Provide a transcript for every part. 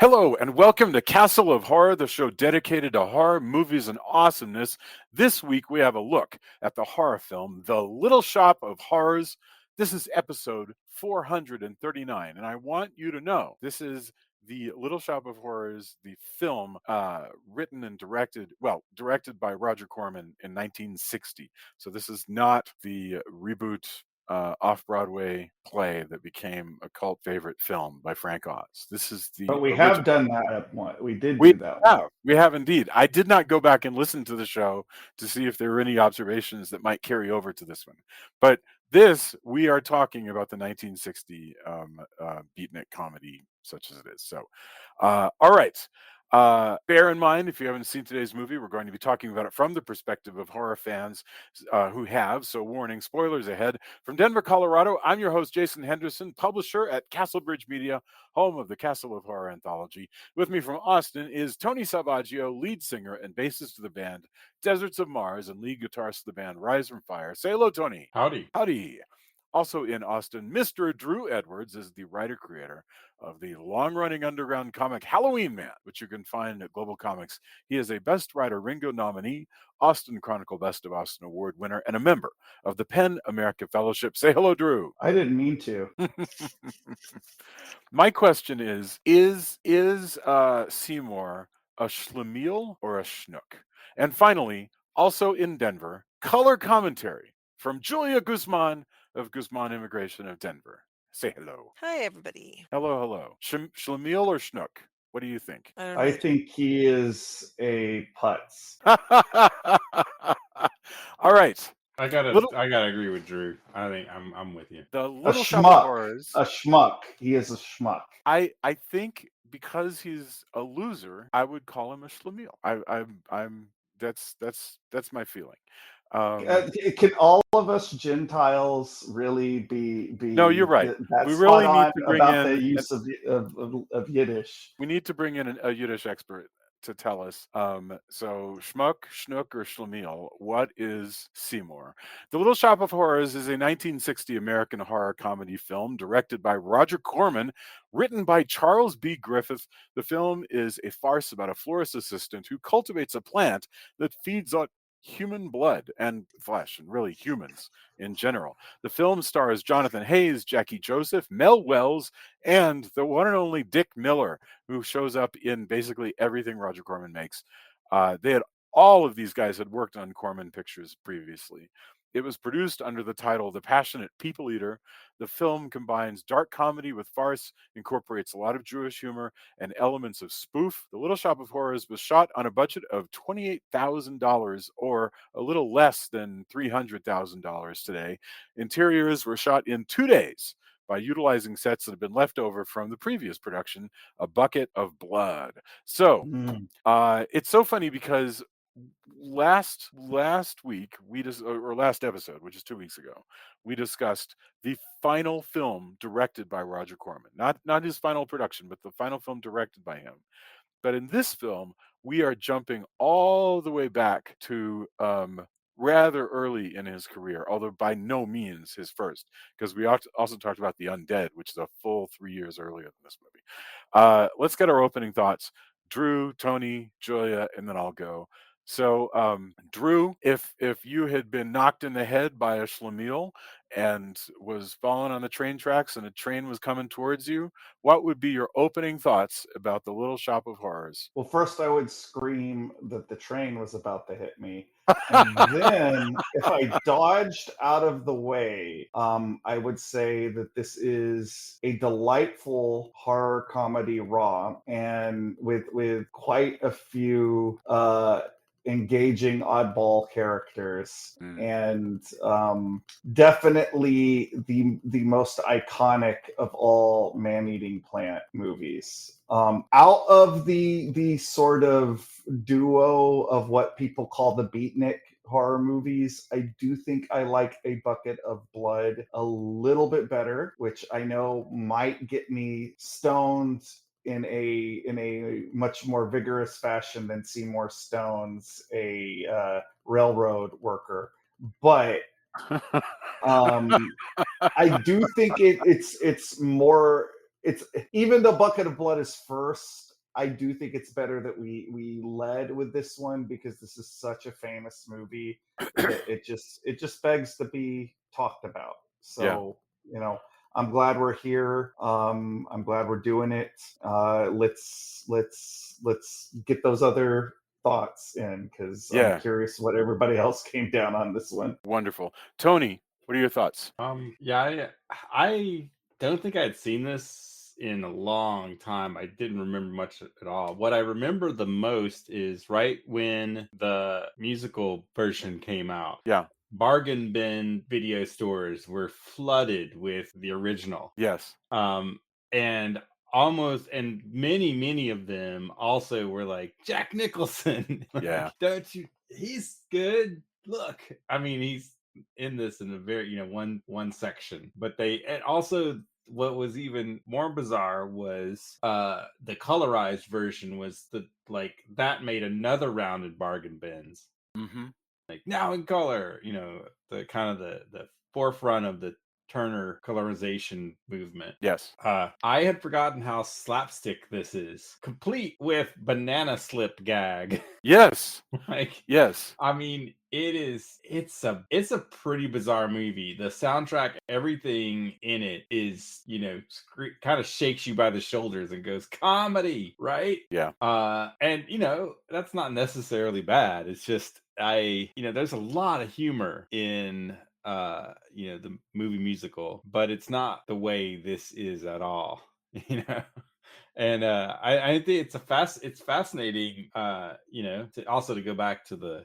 Hello, and welcome to Castle of Horror, the show dedicated to horror movies and awesomeness. This week we have a look at the horror film, The Little Shop of Horrors. This is episode 439, and I want you to know this is The Little Shop of Horrors, the film written and directed by Roger Corman in 1960. So this is not the reboot off-Broadway play that became a cult favorite film by Frank Oz. This is the But we original. have done that at one. We did We do that one. we have indeed. I did not go back and listen to the show to see if there were any observations that might carry over to this one. But we are talking about the 1960 beatnik comedy, such as it is. So, all right. Bear in mind, if you haven't seen today's movie, we're going to be talking about it from the perspective of horror fans who have. So, warning, spoilers ahead. From Denver, Colorado, I'm your host, Jason Henderson, publisher at Castlebridge Media, home of the Castle of Horror anthology. With me from Austin is Tony Salvaggio, lead singer and bassist of the band Deserts of Mars and lead guitarist of the band Rise from Fire. Say hello, Tony. Howdy. Howdy. Also in Austin, Mr. Drew Edwards is the writer-creator of the long-running underground comic Halloween Man, which you can find at Global Comics. He is a Best Writer Ringo nominee, Austin Chronicle Best of Austin Award winner, and a member of the PEN America Fellowship. Say hello, Drew. I didn't mean to. My question is Seymour a schlemiel or a schnook? And finally, also in Denver, color commentary from Julia Guzman of Guzman Immigration of Denver. Say hello. Hi, everybody. Hello. Schlemiel or schnook? What do you think? I think he is a putz. All right. I gotta agree with Drew. I think I'm with you. The A Little Shop of schmuck. Horrors. A schmuck. He is a schmuck. I think because he's a loser, I would call him a schlemiel. I'm that's my feeling. Can all of us Gentiles really be? No, you're right. That's We really spot need on to bring about in the use of Yiddish. We need to bring in a Yiddish expert to tell us. So schmuck, schnook, or schlemiel, what is Seymour? The Little Shop of Horrors is a 1960 American horror comedy film directed by Roger Corman, written by Charles B. Griffith. The film is a farce about a florist assistant who cultivates a plant that feeds on human blood and flesh, and really humans in general. The film stars Jonathan Haze, Jackie Joseph, Mel Welles, and the one and only Dick Miller, who shows up in basically everything Roger Corman makes. All of these guys had worked on Corman pictures previously. It was produced under the title The Passionate People Eater. The film combines dark comedy with farce, incorporates a lot of Jewish humor, and elements of spoof. The Little Shop of Horrors was shot on a budget of $28,000, or a little less than $300,000 today. Interiors were shot in 2 days by utilizing sets that had been left over from the previous production, A Bucket of Blood. So it's so funny because last week or last episode, which is 2 weeks ago, we discussed the final film directed by Roger Corman, not his final production, but the final film directed by him. But in this film, we are jumping all the way back to rather early in his career, although by no means his first, because we also talked about The Undead, which is a full 3 years earlier than this movie. Let's get our opening thoughts. Drew, Tony, Julia, and then I'll go. So, Drew, if you had been knocked in the head by a schlemiel and was falling on the train tracks and a train was coming towards you, what would be your opening thoughts about The Little Shop of Horrors? Well, first I would scream that the train was about to hit me. And then if I dodged out of the way, I would say that this is a delightful horror comedy romp, and with quite a few engaging oddball characters, and definitely the most iconic of all man-eating plant movies. Out of the sort of duo of what people call the beatnik horror movies, I do think I like A Bucket of Blood a little bit better, which I know might get me stoned in a much more vigorous fashion than Seymour Stone's a railroad worker. But I do think it's more. It's even though Bucket of Blood is first, I do think it's better that we led with this one, because this is such a famous movie that it just begs to be talked about. Yeah. So, I'm glad we're here. I'm glad we're doing it. Let's get those other thoughts in, because I'm Yeah. curious what everybody else came down on this one. Wonderful. Tony, what are your thoughts? Yeah, I don't think I had seen this in a long time. I didn't remember much at all. What I remember the most is right when the musical version came out. Yeah. Bargain bin video stores were flooded with the original. Yes. And many of them also were like, Jack Nicholson. Like, Yeah. don't you, he's good. Look, I mean, he's in this in a very, one section, but and also what was even more bizarre was the colorized version was that made another round in bargain bins, Mm-hmm. like now in color, the kind of the forefront of the Turner colorization movement. Yes. I had forgotten how slapstick this is, complete with banana slip gag. Yes. Like, Yes. I mean, it's a pretty bizarre movie. The soundtrack, everything in it is, kind of shakes you by the shoulders and goes comedy, right? Yeah. And that's not necessarily bad. It's just there's a lot of humor in the movie musical, but it's not the way this is at all. you know and I think it's fascinating, to go back to the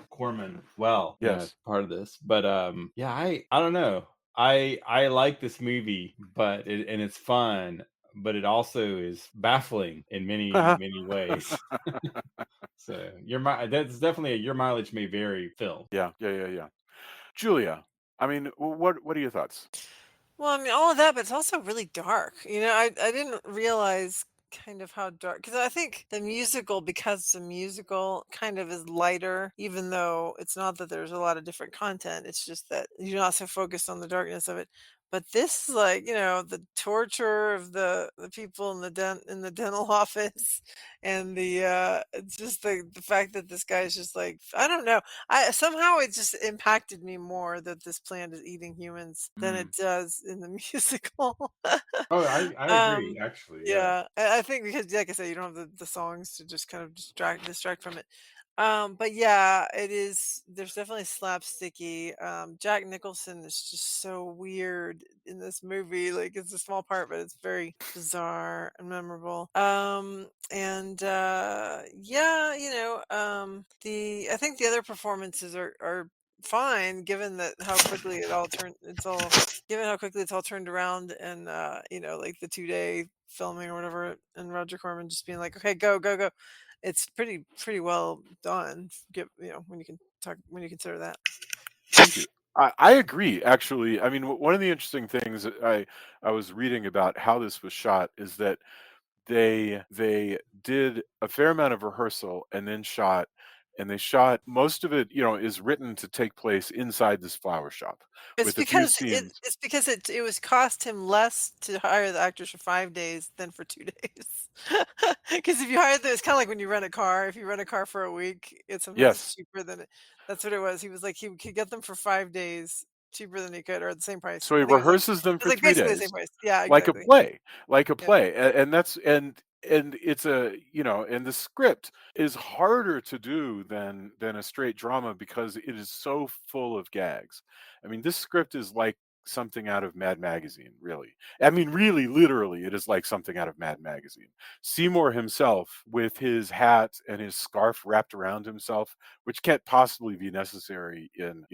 Corman, well, Yes. part of this. But yeah, I don't know. I like this movie, but it's fun, but it also is baffling in many ways. So that's definitely your mileage may vary film. Yeah. Julia, I mean, what are your thoughts? Well, I mean, all of that, but it's also really dark. I didn't realize kind of how dark, because I think the musical, because the musical kind of is lighter, even though it's not that there's a lot of different content. It's just that you're not so focused on the darkness of it. But this is like, the torture of the people in the dental office, and it's just the fact that this guy's just like, I don't know. I somehow it just impacted me more that this plant is eating humans than Mm. it does in the musical. Oh, I agree, um, actually. Yeah. yeah, I think because, like I said, you don't have the songs to just kind of distract from it. But yeah, it is. There's definitely slapsticky. Jack Nicholson is just so weird in this movie. Like, it's a small part, but it's very bizarre and memorable. And yeah, the I think the other performances are fine, given that how quickly it all turned. It's all given how quickly it's all turned around, and like the 2-day filming or whatever, and Roger Corman just being like, okay, go, go, go. It's pretty well done. When you consider that. Thank you. I agree. Actually, I mean, one of the interesting things that I was reading about how this was shot is that they did a fair amount of rehearsal and then shot, and they shot most of it. Is written to take place inside this flower shop It's with a few because it scenes. it's because it was cost him less to hire the actors for 5 days than for 2 days. Because if you hire them, it's kind of like when you rent a car. If you rent a car for a week, sometimes it's Yes. cheaper than it. That's what it was. He was like he could get them for 5 days cheaper than he could, or at the same price. So he I think rehearses them it was for like three basically the same days, price. Yeah, like a exactly. play, like a Yeah. play, and that's and it's and the script is harder to do than a straight drama because it is so full of gags. I mean, this script is like something out of Mad Magazine, really. I mean, really, literally, it is like something out of Mad Magazine. Seymour himself, with his hat and his scarf wrapped around himself, which can't possibly be necessary in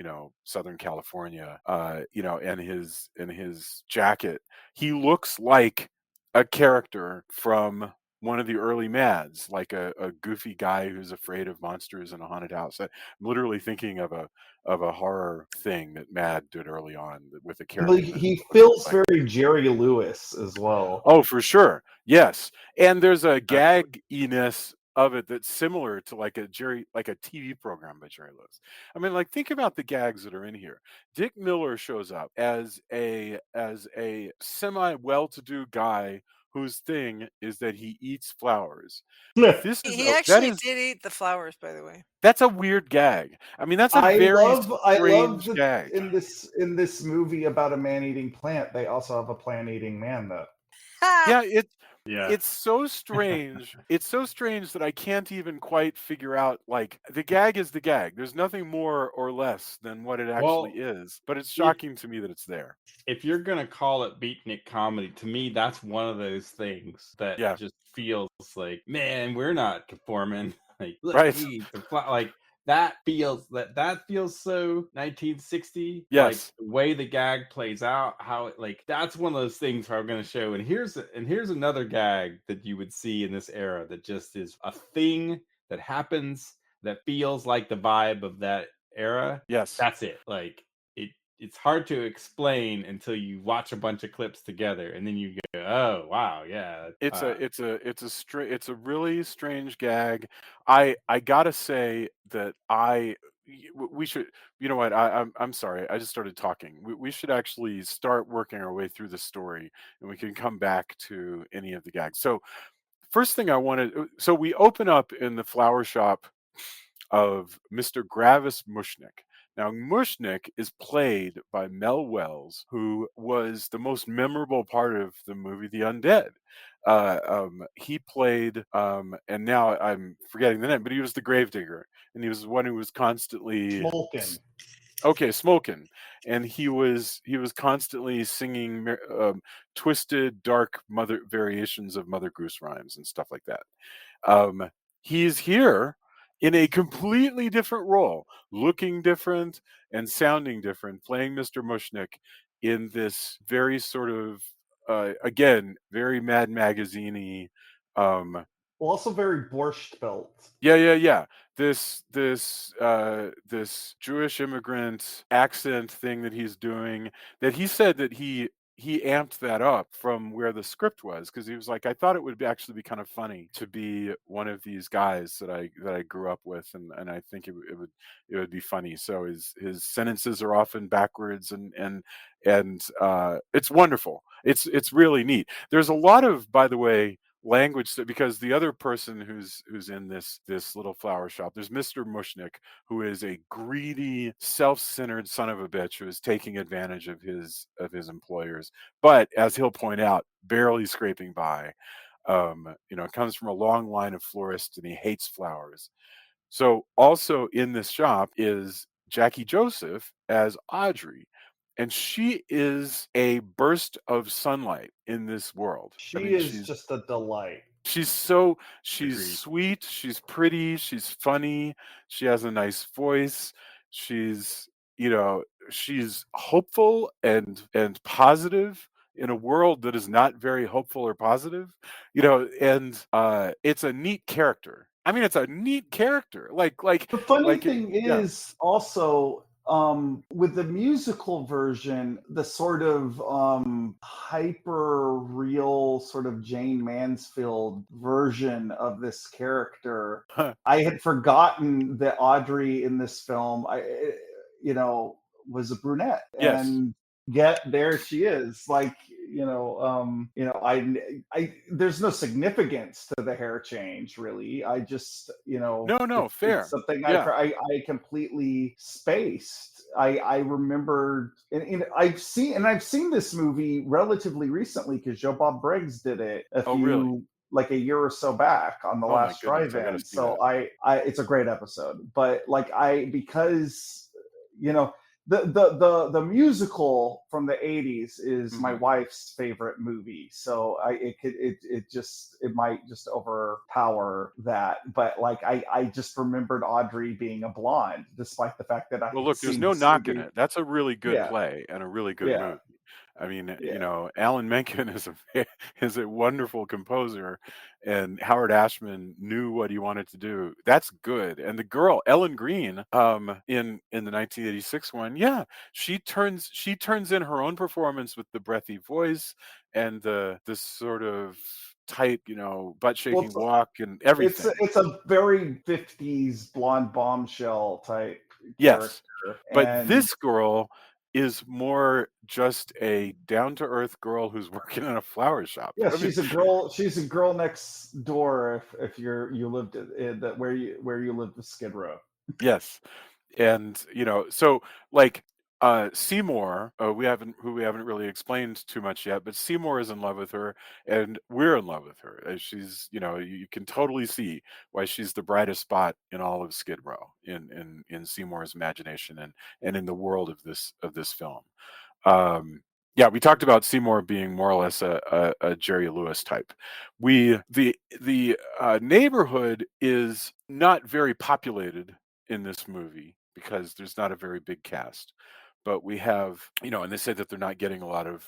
Southern California, and his jacket, he looks like a character from one of the early Mads, like a goofy guy who's afraid of monsters in a haunted house. I'm literally thinking of a horror thing that Mad did early on with a Well, character that he looks feels like. very Jerry Lewis as well. Oh, for sure. Yes. And there's a Exactly. gagginess of it that's similar to like a TV program by Jerry Lewis. I mean, like, think about the gags that are in here. Dick Miller shows up as a semi well-to-do guy whose thing is that he eats flowers. This is He that actually is did eat the flowers, by the way. that's a weird gag. I mean, that's a very I love strange that gag. in this movie about a man-eating plant, they also have a plant-eating man though. Yeah, Yeah. it's so strange. It's so strange that I can't even quite figure out, like, the gag is the gag. There's nothing more or less than what it actually Well, is. But it's if shocking to me that it's there. if you're gonna call it beatnik comedy, to me, that's one of those things that Yeah. just feels like, man, we're not conforming. Like, look, Right. he eats the like that feels so 1960. Like Yes. the way the gag plays out, how it like that's one of those things where I'm gonna show. And here's another gag that you would see in this era that just is a thing that happens that feels like the vibe of that era. Yes. That's it. Like it's hard to explain until you watch a bunch of clips together and then you go, oh wow, yeah. It's a really strange gag. I gotta say that we should, you know what, I'm sorry, I just started talking. We should actually start working our way through the story, and we can come back to any of the gags. So first thing I wanted, so we open up in the flower shop of Mr. Gravis Mushnick. Now, Mushnick is played by Mel Welles, who was the most memorable part of the movie The Undead. He played, and now I'm forgetting the name, but he was the gravedigger, and he was the one who was constantly Smolkin. okay, Smolkin, and he was constantly singing twisted, dark mother variations of Mother Goose rhymes and stuff like that. Um, he's here in a completely different role, looking different and sounding different, playing Mr. Mushnick in this very sort of, again, very Mad Magazine-y, um, Well, also very borscht built. yeah. This Jewish immigrant accent thing that he's doing, that he said that he amped that up from where the script was, because he was like, I thought it would actually be kind of funny to be one of these guys that I grew up with, and I think it would be funny. So his sentences are often backwards, and it's wonderful. It's really neat. There's a lot of, by the way, language that, because the other person who's in this little flower shop, there's Mr. Mushnick, who is a greedy, self-centered son of a bitch who is taking advantage of his employers, but as he'll point out, barely scraping by. Comes from a long line of florists, and he hates flowers. So also in this shop is Jackie Joseph as Audrey, and she is a burst of sunlight in this world. I She mean, is just a delight. she's Agreed. sweet, she's pretty, she's funny, she has a nice voice, she's she's hopeful and positive in a world that is not very hopeful or positive, and it's a neat character. I mean, it's a neat character. The funny It, thing yeah. is also with the musical version, the sort of hyper real sort of Jane Mansfield version of this character. I had forgotten that Audrey in this film, was a brunette, Yes. and yet there she is. There's no significance to the hair change, really. I just, No, it's fair. something Yeah. I completely spaced. I remembered, and I've seen this movie relatively recently because Joe Bob Briggs did it Oh, really? like a year or so back on the Oh my last goodness, I got to drive-in. see So that. it's a great episode. But because you know the musical from the 80s is my Mhm. wife's favorite movie, so it might just overpower that. But I just remembered Audrey being a blonde, despite the fact that I Well, had look, there's seen no this knocking movie. it. That's a really good Yeah, play and a really good yeah, movie. I mean, yeah. Alan Menken is a wonderful composer, and Howard Ashman knew what he wanted to do. That's good. And the girl, Ellen Green, in the 1986 one, yeah, she turns in her own performance with the breathy voice and the this sort of tight, butt Well, shaking walk and everything. it's a very 50s blonde bombshell type Yes. character, But and this girl is more just a down-to-earth girl who's working in a flower shop. Yeah, I mean, she's a girl. She's a girl next door. If you lived in that where you lived with Skid Row. yes. And so like Seymour, we haven't really explained too much yet, but Seymour is in love with her, and we're in love with her. As she's, you can totally see why she's the brightest spot in all of Skid Row, in Seymour's imagination, and in the world of this film. Yeah, we talked about Seymour being more or less a Jerry Lewis type. The neighborhood is not very populated in this movie because there's not a very big cast, but we have, and they say that they're not getting a lot of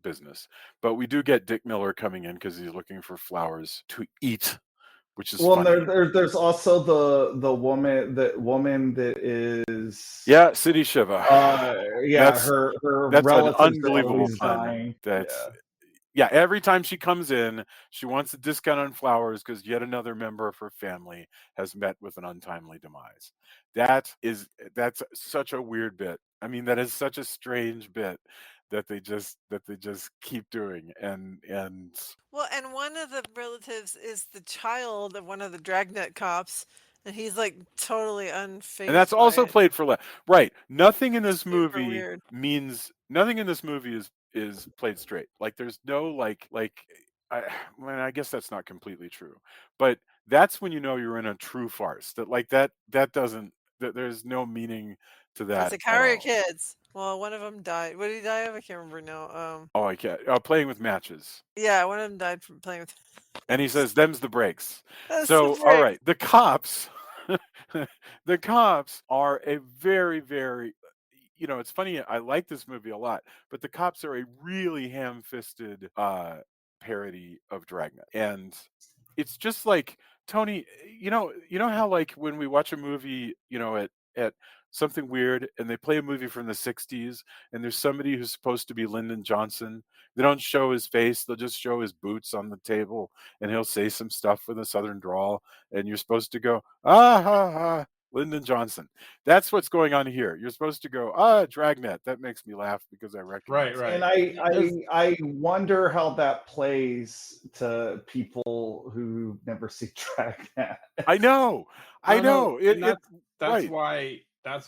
business, but we do get Dick Miller coming in because he's looking for flowers to eat, which is Well, and funny. there's also the woman that is Yeah, City Shiva. yeah, That's her that's an relatives are unbelievable always pun. dying. That's Yeah, every time she comes in, she wants a discount on flowers because yet another member of her family has met with an untimely demise. That's such a weird bit. I mean, that is such a strange bit that they just keep doing. And Well, and one of the relatives is the child of one of the dragnet cops, and he's like totally that's unfazed by also it. played for right. Super weird. Nothing in this movie is played straight. Like there's no I well, I guess that's not completely true. But that's when you know you're in a true farce. That doesn't there's no meaning to It's that like, how at are your all. kids? Well, one of them died. What did he die of? I can't remember now. Oh, I can't. Playing with matches. Yeah, one of them died from playing with. And he says, "Them's the breaks." That's the So, all break. right, the cops, the cops are a very, very, it's funny. I like this movie a lot, but the cops are a really ham-fisted parody of Dragnet, and it's just like Tony. You know how like when we watch a movie, at something weird, and they play a movie from the '60s, and there's somebody who's supposed to be Lyndon Johnson. They don't show his face; they'll just show his boots on the table, and he'll say some stuff with a southern drawl, and you're supposed to go, ah ha ha, Lyndon Johnson. That's what's going on here. You're supposed to go, Dragnet. That makes me laugh because I Right, recognize it. And right. There's I wonder how that plays to people who never see Dragnet. I know, I no, no, know. and that's Right.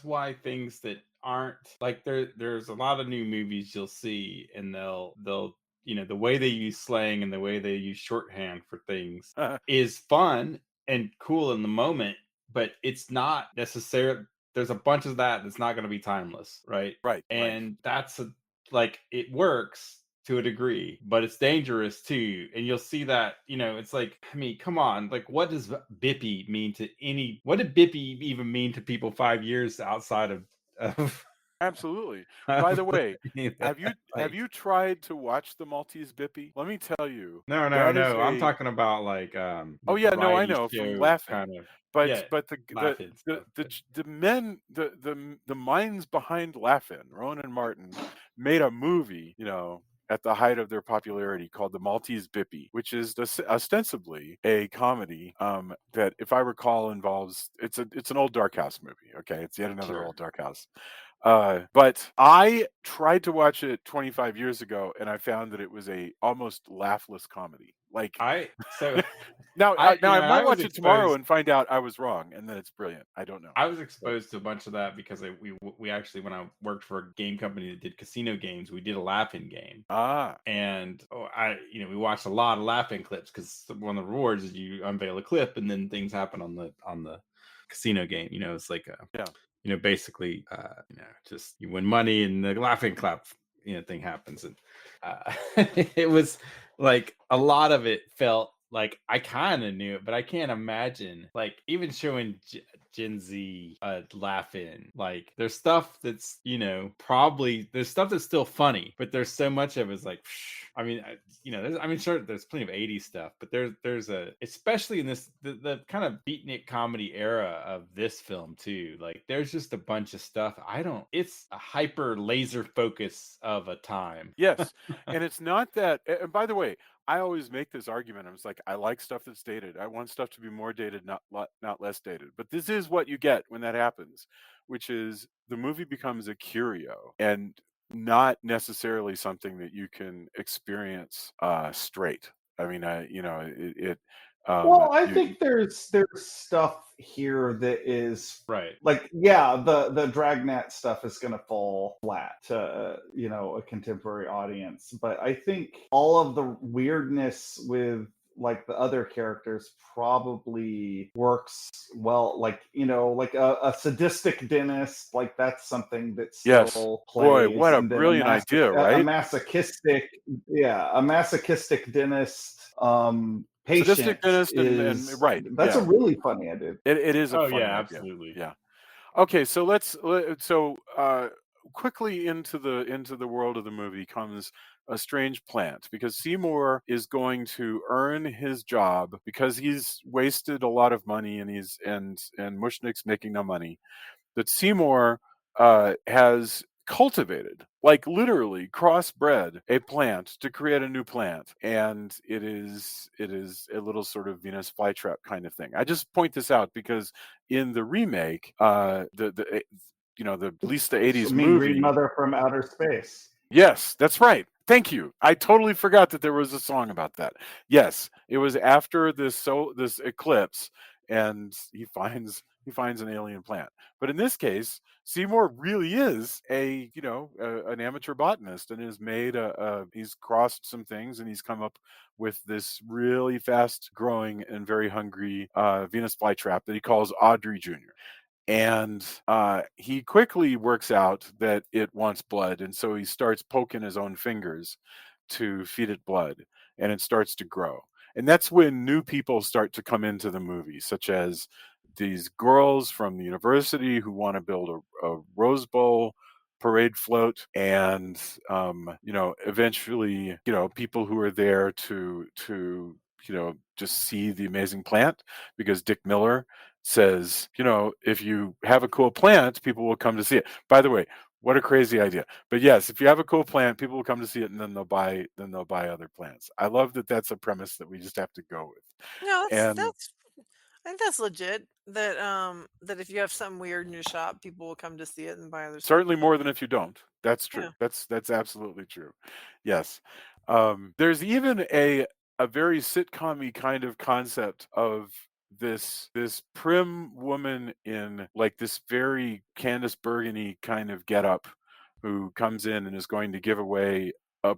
why things that aren't like there's a lot of new movies you'll see, and they'll the way they use slang and the way they use shorthand for things is fun and cool in the moment, but it's not necessarily. There's a bunch of that's not going to be timeless, right? Right, right. And like it works to a degree, but it's dangerous too. And you'll see that, it's like, I mean, come on, like what does Bippy mean to what did Bippy even mean to people 5 years outside of, Absolutely. By of the way, have like you tried to watch the Maltese Bippy? Let me tell you, no, no, that is no. I'm a talking about like oh the yeah, no, I variety know from show Laughing, kind of, but yeah, the laughing the stuff. the But the men the minds behind Laughing, Rowan and Martin, made a movie, at the height of their popularity called The Maltese Bippy, which is ostensibly a comedy that, if I recall, involves it's an old Dark House movie. Okay, it's yet another sure. old Dark House. But I tried to watch it 25 years ago, and I found that it was a almost laughless comedy. Like I so now, I now I I might was watch it tomorrow exposed and find out I was wrong, and then it's brilliant. I don't know. I was But, exposed to a bunch of that because we actually, when I worked for a game company that did casino games, we did a laughing game, ah, and we watched a lot of laughing clips because one of the rewards is you unveil a clip and then things happen on the casino game. It's like yeah. basically just you win money and the laughing clap thing happens, and it was like a lot of it felt like I kind of knew it, but I can't imagine like even showing Gen Z laughing. Like there's stuff that's probably there's stuff that's still funny, but there's so much of it's like I mean sure there's plenty of 80s stuff, but there's a especially in the kind of beatnik comedy era of this film too. Like there's just a bunch of stuff it's a hyper laser focus of a time. Yes, and it's not that. And by the way, I always make this argument. I was like, I like stuff that's dated. I want stuff to be more dated, not less dated. But this is is what you get when that happens, which is the movie becomes a curio and not necessarily something that you can experience straight. I mean, Well, I you think there's stuff here that is Right. like, yeah, the Dragnet stuff is going to fall flat to a contemporary audience, but I think all of the weirdness with like the other characters probably works well, like like a sadistic dentist, like that's something that yes, still boy, plays, what a and then brilliant idea, a right? masochistic, yeah, a masochistic dentist Sadistic patient dentist and is, right, that's a yeah, really funny idea. it is a Oh funny yeah, idea, absolutely. yeah. Okay, so quickly into the world of the movie comes a strange plant because Seymour is going to earn his job because he's wasted a lot of money and and Mushnick's making no money. That Seymour has cultivated, like literally crossbred a plant to create a new plant, and it is a little sort of Venus flytrap kind of thing. I just point this out because in the remake, the at least the I '80s mean, Green movie. Mother from Outer Space. Yes, that's right. Thank you. I totally forgot that there was a song about that. Yes, it was after this eclipse, and he finds an alien plant. But in this case, Seymour really is an amateur botanist and has made he's crossed some things and he's come up with this really fast growing and very hungry Venus flytrap that he calls Audrey Jr. And he quickly works out that it wants blood, and so he starts poking his own fingers to feed it blood, and it starts to grow. And that's when new people start to come into the movie, such as these girls from the university who want to build a Rose Bowl parade float, and eventually, people who are there to just see the amazing plant because Dick Miller says, if you have a cool plant, people will come to see it. By the way, what a crazy idea. But yes, if you have a cool plant, people will come to see it and then they'll buy other plants. I love that that's a premise that we just have to go with. No, And that's I think that's legit. That if you have something weird in your shop, people will come to see it and buy other stuff. certainly more than if you don't. That's true. Yeah. That's absolutely true. Yes. There's even a very sitcom-y kind of concept of this prim woman in like this very Candice Bergen-y kind of getup who comes in and is going to give away a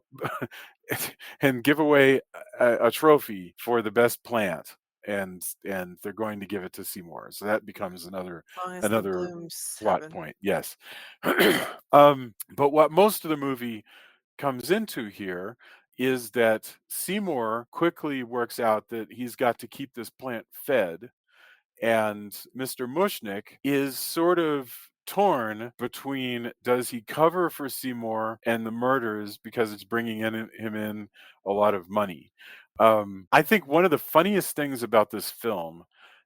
and give away a trophy for the best plant, and they're going to give it to Seymour. So that becomes another As long as the another blooms plot happen. point. Yes. But what most of the movie comes into here is that Seymour quickly works out that he's got to keep this plant fed, and Mr. Mushnick is sort of torn between does he cover for Seymour and the murders because it's bringing him in a lot of money. I think one of the funniest things about this film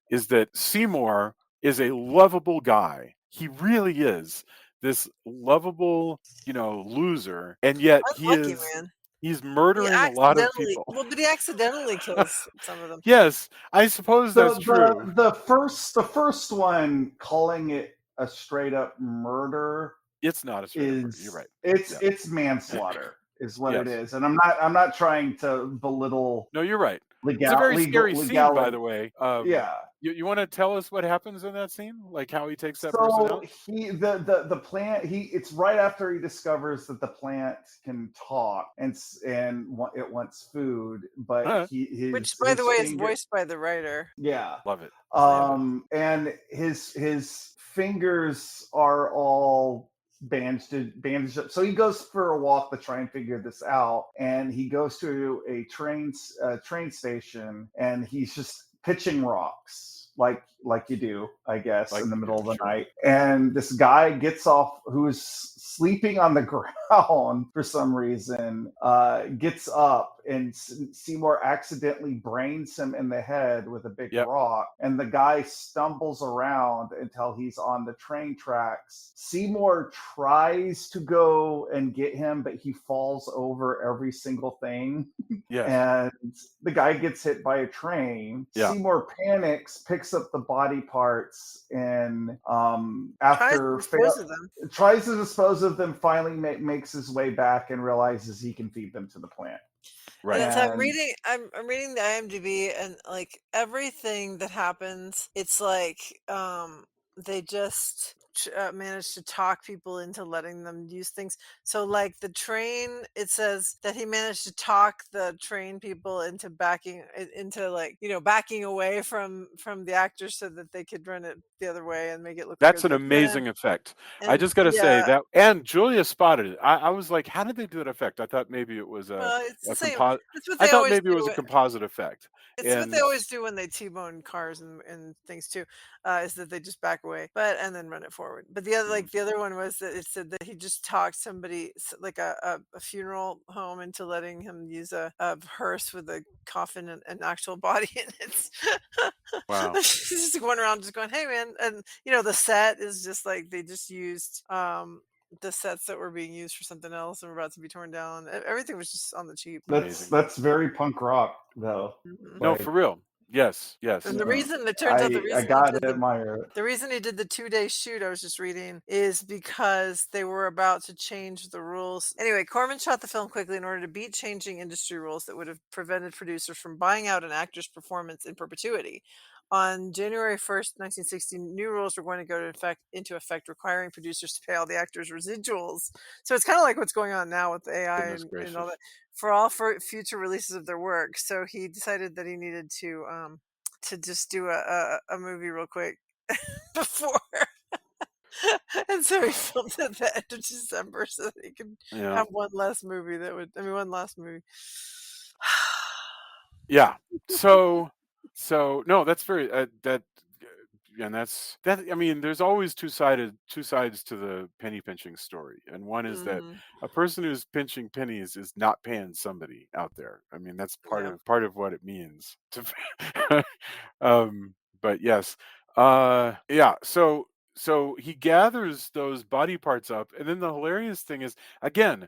is that Seymour is a lovable guy. He really is this lovable, loser, and yet Unlucky man. he's He murdering a lot of accidentally people. well, but he accidentally kills some of them. Yes, I suppose The that's true. the first one, calling it a straight up murder, It's not a straight up murder. You're is right. it's Yeah. it's manslaughter is what it Yes. is, and I'm not trying to belittle No, you're right. It's a very scary scene, by legality. the way. Yeah. You want to tell us what happens in that scene? Like how he takes that person So out? the plant, it's right after he discovers that the plant can talk it wants food, but Which, by the his way, is finger, voiced by the writer. yeah, Love it. Love it. and his fingers are all bandaged up. So he goes for a walk to try and figure this out, and he goes to a train station, and he's just pitching rocks like you do, I guess, Like in the you middle do, of the sure. night. And this guy gets off, who's sleeping on the ground for some reason, gets up, and Seymour accidentally brains him in the head with a big Yep. rock, and the guy stumbles around until he's on the train tracks. Seymour tries to go and get him, but he falls over every single thing. Yes. And the guy gets hit by a train. Yeah. Seymour panics, picks up the body parts, and tries to dispose of them. Finally makes his way back and realizes he can feed them to the plant. Right. And so I'm And reading the IMDb, and like everything that happens, it's like they just managed to talk people into letting them use things. So like the train, it says that he managed to talk the train people into backing away from the actors so that they could run it the other way and make it look That's like an amazing effect. I and just got to say yeah, that, and Julia spotted it. I was like, how did they do that effect? I thought maybe it was well, it's the a same. composite. That's what I they thought always maybe it was a do. composite effect. It's what they And always do when they T-bone cars and things too, is that they just back away, and then run it forward. But the other one was that it said that he just talked somebody, like a funeral home, into letting him use a hearse with a coffin and an actual body in it. wow. He's just going around just going, hey man, and the set is just like they just used the sets that were being used for something else and were about to be torn down. Everything was just on the cheap. that's very punk rock, though. Mhm. No, for real. Yes. And the reason it turns out I gotta admire it. the reason he did the 2-day shoot, I was just reading, is because they were about to change the rules. Anyway, Corman shot the film quickly in order to beat changing industry rules that would have prevented producers from buying out an actor's performance in perpetuity. On January 1st, 1960, new rules were going to go into effect, requiring producers to pay all the actors' residuals. So it's kind of like what's going on now with AI Goodness and all gracious. that, for all future releases of their work. So he decided that he needed to just do a movie real quick before. And so he filmed it at the end of December so that he could Yeah. have one last movie one last movie. Yeah. So no, that's very that and that's that. I mean, there's always two sides to the penny pinching story, and one is that Mhm. a person who's pinching pennies is not paying somebody out there. I mean, that's Yeah. part of what it means to. But yes, yeah. So he gathers those body parts up, and then the hilarious thing is, again,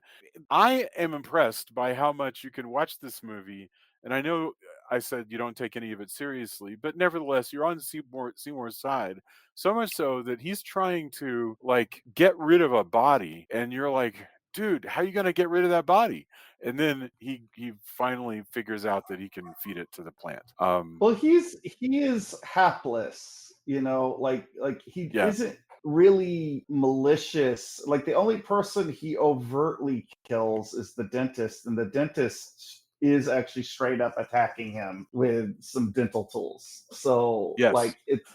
I am impressed by how much you can watch this movie. And I know I said you don't take any of it seriously, but nevertheless, you're on Seymour's side. So much so that he's trying to like get rid of a body, and you're like, dude, how are you gonna get rid of that body? And then he finally figures out that he can feed it to the plant. Well, he is hapless, like he Yes. isn't really malicious. Like the only person he overtly kills is the dentist, and the dentist is actually straight up attacking him with some dental tools. So Yes. like it's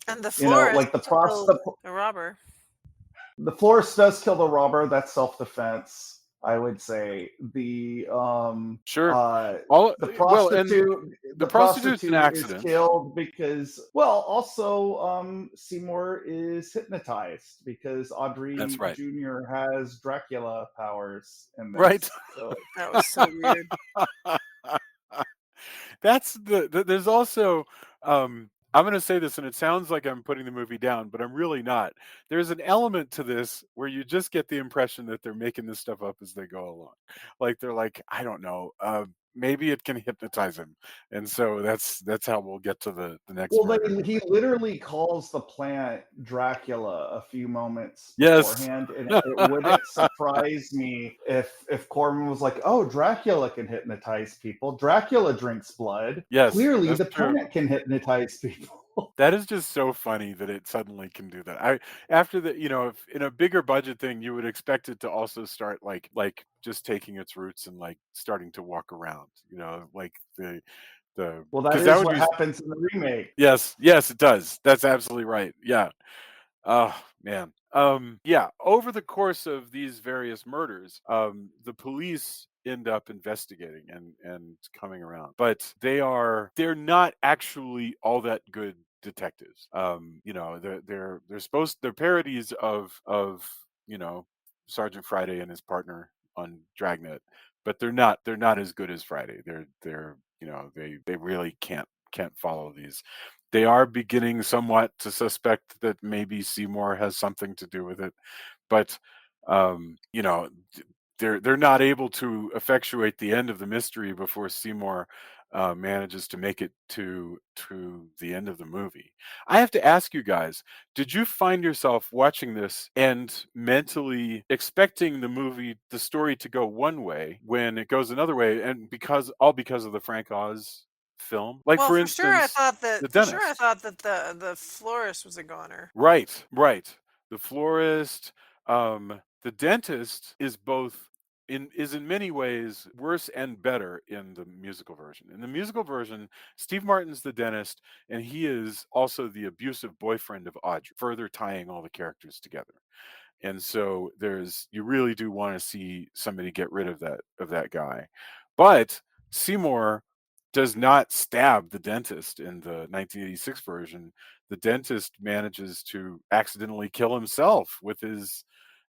And the florist like killed a robber. The florist does kill the robber. That's self-defense, I would say. The Sure. the prostitute the prostitute's an is accident. killed because, well, also Seymour is hypnotized because Audrey That's right. Jr. has Dracula powers in this. Right. So. That was so weird. That's there's also I'm going to say this, and it sounds like I'm putting the movie down, but I'm really not. There's an element to this where you just get the impression that they're making this stuff up as they go along. Like they're like, I don't know, maybe it can hypnotize him, and so that's how we'll get to the next. Well, he literally calls the plant Dracula a few moments Yes. beforehand, and it wouldn't surprise me if Corman was like, "Oh, Dracula can hypnotize people. Dracula drinks blood. Yes, Clearly, that's the true. plant can hypnotize people." That is just so funny that it suddenly can do that. After the, if in a bigger budget thing, you would expect it to also start like just taking its roots and like starting to walk around, like the Well, that is would what be happens in the remake. yes, it does. That's absolutely right. Yeah. Oh man. Yeah, over the course of these various murders, the police end up investigating and coming around. But they're not actually all that good detectives. They're parodies of Sergeant Friday and his partner on Dragnet, but they're not as good as Friday. They're they really can't follow these. They are beginning somewhat to suspect that maybe Seymour has something to do with it, but they're not able to effectuate the end of the mystery before Seymour manages to make it to the end of the movie. I have to ask you guys, did you find yourself watching this and mentally expecting the story to go one way when it goes another way, and because of the Frank Oz film? Like, Well, for instance, The for sure I Dentist. thought that the florist was a goner. Right, right. The Florist, The Dentist is in many ways worse and better in the musical version. In the musical version, Steve Martin's the dentist, and he is also the abusive boyfriend of Audrey, further tying all the characters together. And so you really do want to see somebody get rid of that guy. But Seymour does not stab the dentist in the 1986 version. The dentist manages to accidentally kill himself with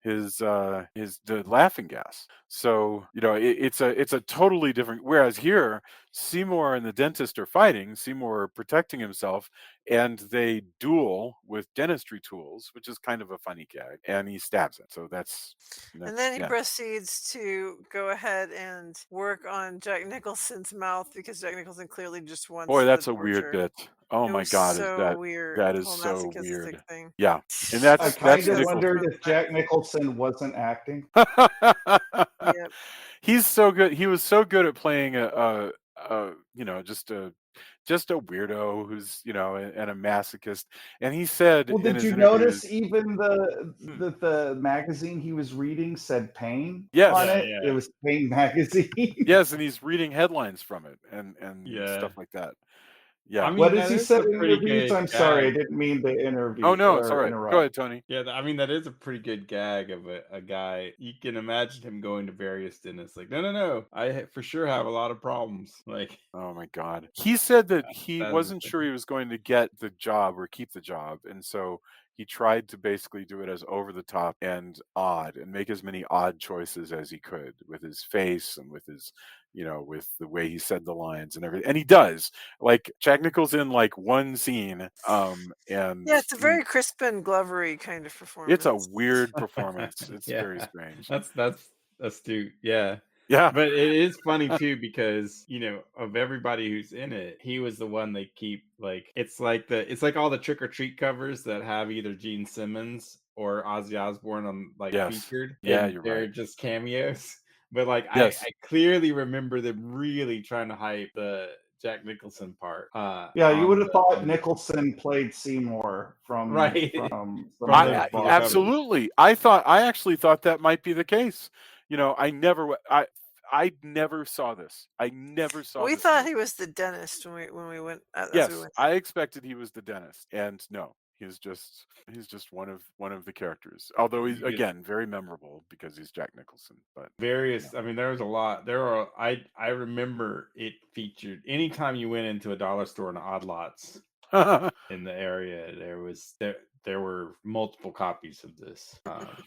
the laughing gas. So it's a totally different. Whereas here, Seymour and the dentist are fighting. Seymour protecting himself, and they duel with dentistry tools, which is kind of a funny gag. And he stabs it. So that's And then he yeah. proceeds to go ahead and work on Jack Nicholson's mouth because Jack Nicholson clearly just wants Boy, the that's a weird torture. bit. Oh It my was God, so weird, that the is whole so masochistic weird. thing. Yeah, and I That's that's kind of just Nicholson. wondered for the if fact. Jack Nicholson wasn't acting. Yep. He's so good. He was so good at playing just a weirdo who's and a masochist. And he said Well, in did his you interviews, notice even Hmm. the magazine he was reading said Pain yes, on Yeah, it? It yeah, was Pain magazine. yes, and he's reading headlines from it and yeah. stuff like that. I Yeah. What mean, does that he is say a in pretty interviews? good I'm sorry, I gag. didn't mean to Oh interview no, it's all or right. Go interrupt. ahead, Tony. Yeah, I mean that is a pretty good gag of a guy. You can imagine him going to various dentists, like, no, no, no, for sure have a lot of problems. Like Oh my God. He said that he that is the wasn't sure thing. he was going to get the job or keep the job. And so he tried to basically do it as over the top and odd and make as many odd choices as he could with his face and with with the way he said the lines and everything. And he does. Like Jack Nichol's in like one scene, and Yeah, it's a very Crispin Glovery kind of it's a performance. weird performance. It's very Yeah, strange. that's astute. Yeah, Yeah. but it is funny too because of everybody who's in it, he was the one they keep like. It's like all the Trick or Treat covers that have either Gene Simmons or Ozzy Osbourne on like Yes. featured, Yeah, and you're they're right. just cameos. But like Yes. I clearly remember them really trying to hype the Jack Nicholson part. Yeah, you would On have thought on the Nicholson played Seymour from right some from of those those I few boxes. covers. absolutely. I actually thought that might be the case. I never saw this. I never saw We this thought he movie. was the dentist when we went as we Yes, went. I expected he was the dentist, and no, he's just one of the characters. Although he's You get again very memorable because he's Jack Nicholson. But various. I mean, there was a lot. There are. I remember it featured anytime you went into a dollar store and odd lots yeah. in the area. There were multiple copies of this,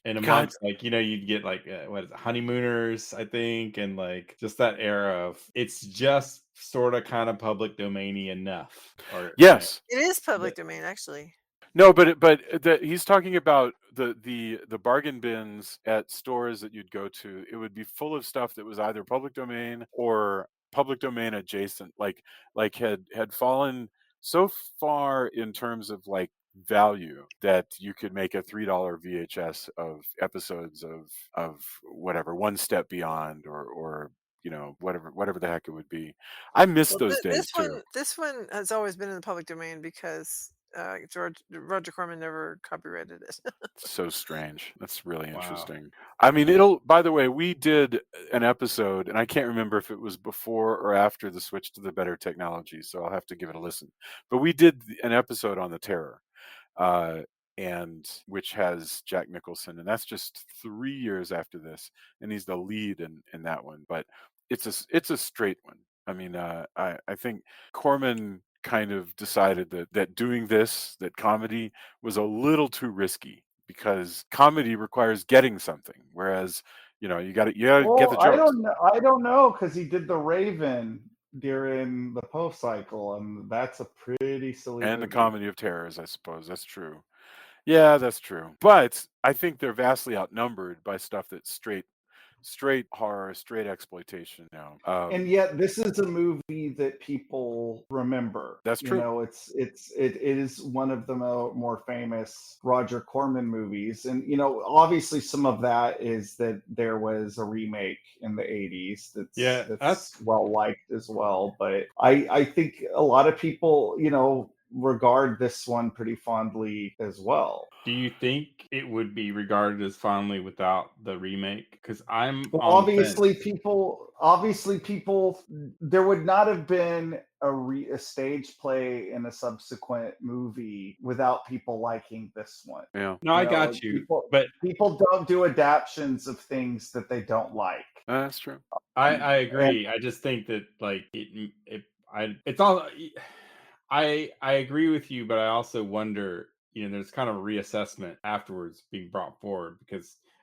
and God, amongst you'd get like what is it, honeymooners, I think, and like just that era of it's just sort of kind of public domainy enough, or yes. It is that public domain, actually. No, he's talking about the bargain bins at stores that you'd go to. It would be full of stuff that was either public domain or public domain adjacent, like had fallen so far in terms of like value that you could make a $3 VHS of episodes of whatever One Step Beyond or whatever the heck it would be. I miss Well, those days too. this one has always been in the public domain because Roger Corman never copyrighted it. So strange. That's really wow. interesting. I mean, by the way, we did an episode, and I can't remember if it was before or after the switch to the better technology, so I'll have to give it a listen. But we did an episode on the Terror, uh, and which has Jack Nicholson, and that's just 3 years after this, and he's the lead in that one. But it's a straight one. I mean, I think Corman kind of decided that doing that comedy was a little too risky because comedy requires getting something, whereas you gotta get the Well, jokes. I don't know, because he did The Raven during the Poe cycle, and that's a pretty silly And the movie. comedy of terrors, I suppose. That's true. Yeah, that's true. But I think they're vastly outnumbered by stuff that's straight horror, straight exploitation now. And yet this is a movie that people remember. That's true. It is one of the more famous Roger Corman movies, and obviously some of that is that there was a remake in the 80s that's well liked as well. But I think a lot of people regard this one pretty fondly as well. Do you think it would be regarded as fondly without the remake? Because I'm Well, on the fence. obviously people, there would not have been a stage play in a subsequent movie without people liking this one. Yeah. No, I got you. But People don't do adaptions of things that they don't like. That's true. I agree. I just think that like it's all. I agree with you, but I also wonder, there's kind of a reassessment afterwards being brought forward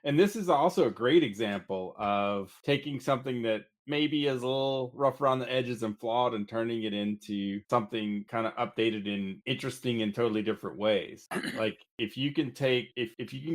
and this is also a great example of taking something that maybe is a little rough around the edges and flawed and turning it into something kind of updated in interesting and totally different ways. Like if you can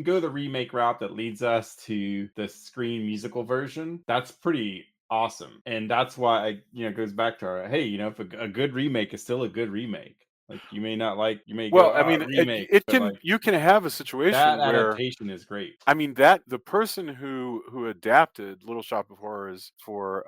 go the remake route that leads us to the screen musical version, that's pretty awesome. And that's why it goes back to our, hey, if a good remake is still a good remake. Like you may not like, you may Well, go, I mean, remake, it but can like you can have a that situation where adaptation is great. I mean that the person who adapted Little Shop of Horrors for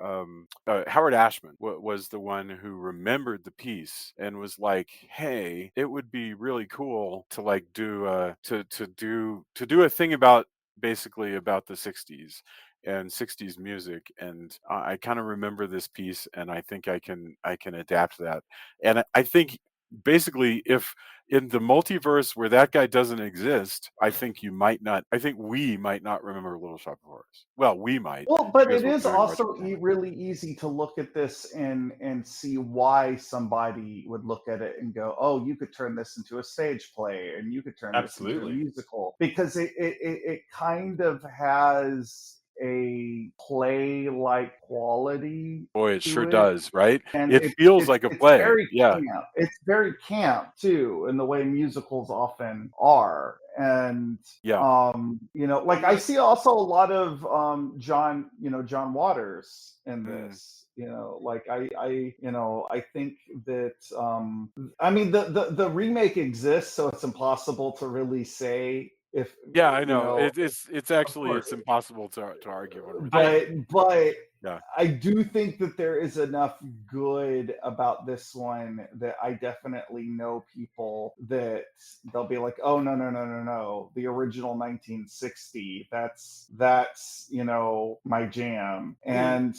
Howard Ashman was the one who remembered the piece and was like, "Hey, it would be really cool to like do to do a thing about basically about the '60s and '60s music." And I kind of remember this piece, and I think I can adapt that. And I think basically if in the multiverse where that guy doesn't exist, I think we might not remember Little Shop of Horrors. Well, we might Well, but because it we're is doing Roger also Corman. really easy to look at this and see why somebody would look at it and go, "Oh, you could turn this into a stage play, and you could turn this into a Absolutely. musical," because it kind of has a play-like quality Boy, it to sure it. does, right? And It feels like a it's play. very Yeah, camp. It's very camp too, in the way musicals often are. And yeah. like I see also a lot of John Waters in Mm. this. Like I think that I mean the remake exists, so it's impossible to really say if Yeah, I know. of It's actually course. it's impossible to argue one with that. But Yeah. I do think that there is enough good about this one that I definitely know people that they'll be like, "Oh, no, the original 1960, that's my jam." And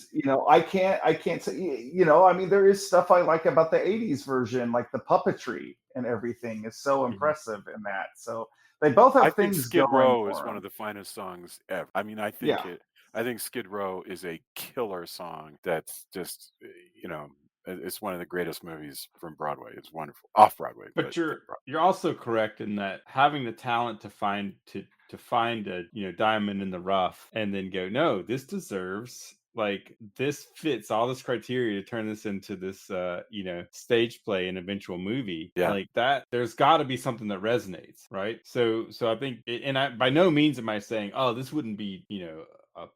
I can't say, I mean, there is stuff I like about the 80s version, like the puppetry and everything is so impressive in that. So they both I have think things Skid going Row for is one them. of the finest songs ever. I mean, Yeah. I think Skid Row is a killer song that's just, it's one of the greatest movies from Broadway. It's wonderful. Off Broadway, But but from you're also correct in that having the talent to find a diamond in the rough and then go, no, this deserves, like, this fits all this criteria to turn this into this stage play and eventual movie. Yeah. Like that, there's got to be something that resonates, right? So I think and I, by no means am I saying, oh, this wouldn't be a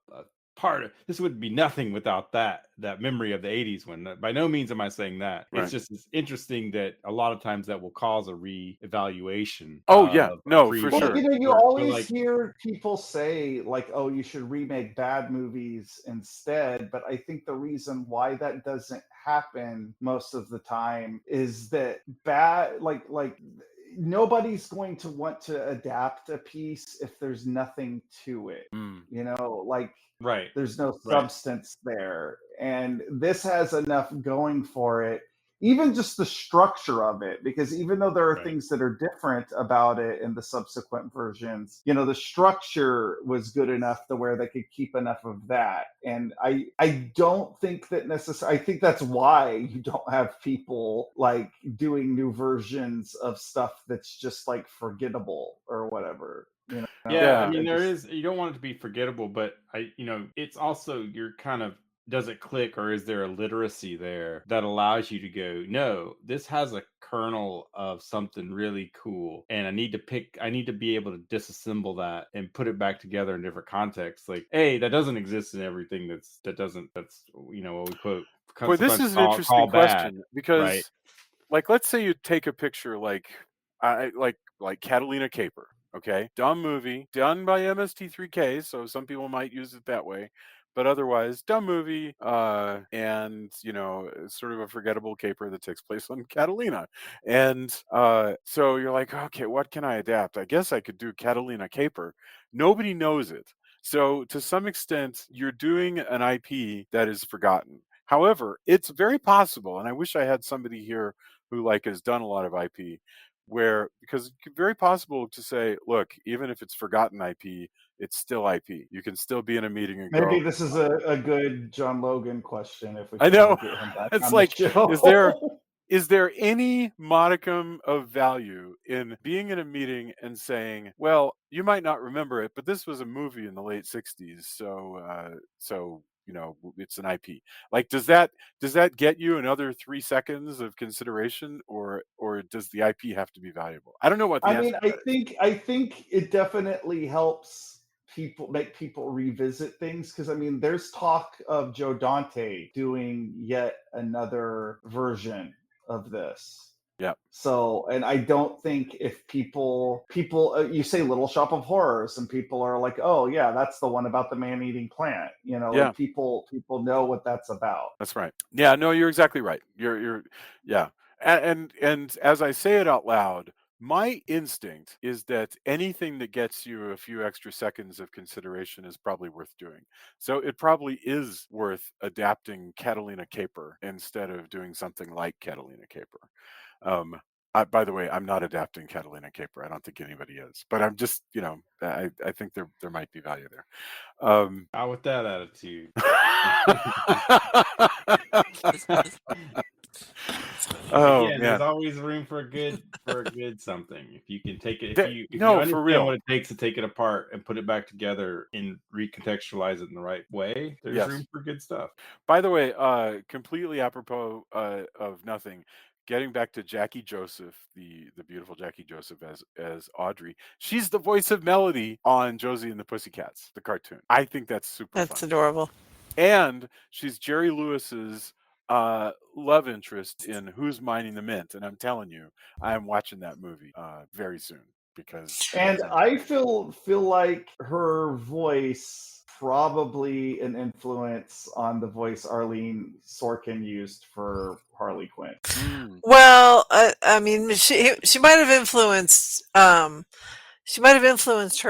part of this would be nothing without that memory of the 80s one. By no means am I saying that. Right. It's interesting that a lot of times that will cause a re-evaluation Oh, yeah. of No, for previous Well, sure. you work. But always like, hear people say, like, "Oh, you should remake bad movies instead." But I think the reason why that doesn't happen most of the time is that like nobody's going to want to adapt a piece if there's nothing to it. Mm. Like right. there's no Right. substance there. And this has enough going for it, even just the structure of it, because even though there are Right. things that are different about it in the subsequent versions, the structure was good enough to where they could keep enough of that. And I don't think that necessarily, I think that's why you don't have people like doing new versions of stuff that's just like forgettable or whatever. You know, Yeah, I Yeah. mean, I there just is, you don't want it to be forgettable, but it's also, you're kind of, does it click, or is there a literacy there that allows you to go, no, this has a kernel of something really cool, and I need to be able to disassemble that and put it back together in different contexts. Like, hey, that doesn't exist in everything. That's what we Boy, this sometimes is an interesting call bad, question right? because, like, let's say you take a picture like Catalina Caper, okay? Dumb movie, done by MST3K, so some people might use it that way. But otherwise, dumb movie, and sort of a forgettable caper that takes place on Catalina. And so you're like, okay, what can I adapt? I guess I could do Catalina Caper. Nobody knows it. So to some extent, you're doing an IP that is forgotten. However, it's very possible, and I wish I had somebody here who has done a lot of IP, where because it's very possible to say, look, even if it's forgotten IP, it's still IP. You can still be in a meeting and maybe go, this is a good John Logan question if we I can ever know. get him back It's on the like, is there show. is there any modicum of value in being in a meeting and saying, well, you might not remember it, but this was a movie in the late 60s, so it's an IP. Like, does that get you another 3 seconds of consideration, or does the IP have to be valuable? I don't know what the I answer mean, to I that is. think I think it definitely helps people revisit things because I mean, there's talk of Joe Dante doing yet another version of this. Yeah, So, and I don't think if people you say Little Shop of Horrors and people are like, "Oh yeah, that's the one about the man-eating plant." yeah. Like people know what that's about. That's right. Yeah, no, you're exactly right. Yeah. And as I say it out loud, my instinct is that anything that gets you a few extra seconds of consideration is probably worth doing. So it probably is worth adapting Catalina Caper instead of doing something like Catalina Caper. Um, by the way, I'm not adapting Catalina Caper. I don't think anybody is, but I'm just, I think there might be value there. Um, Out with that attitude. oh Again, there's man. always room for a good something. If you can take it, if you No, for understand what real. it takes to take it apart and put it back together and recontextualize it in the right way, there's room Yes. for good stuff. By the way, completely apropos of nothing, getting back to Jackie Joseph, the beautiful Jackie Joseph as Audrey. She's the voice of Melody on Josie and the Pussycats, the cartoon. I think that's super That's fun. adorable. And she's Jerry Lewis's love interest in Who's Mining the Mint. And I'm telling you, I am watching that movie very soon because And it's I feel like her voice probably an influence on the voice Arlene Sorkin used for Harley Quinn. mm, Well, I mean, she might have influenced her,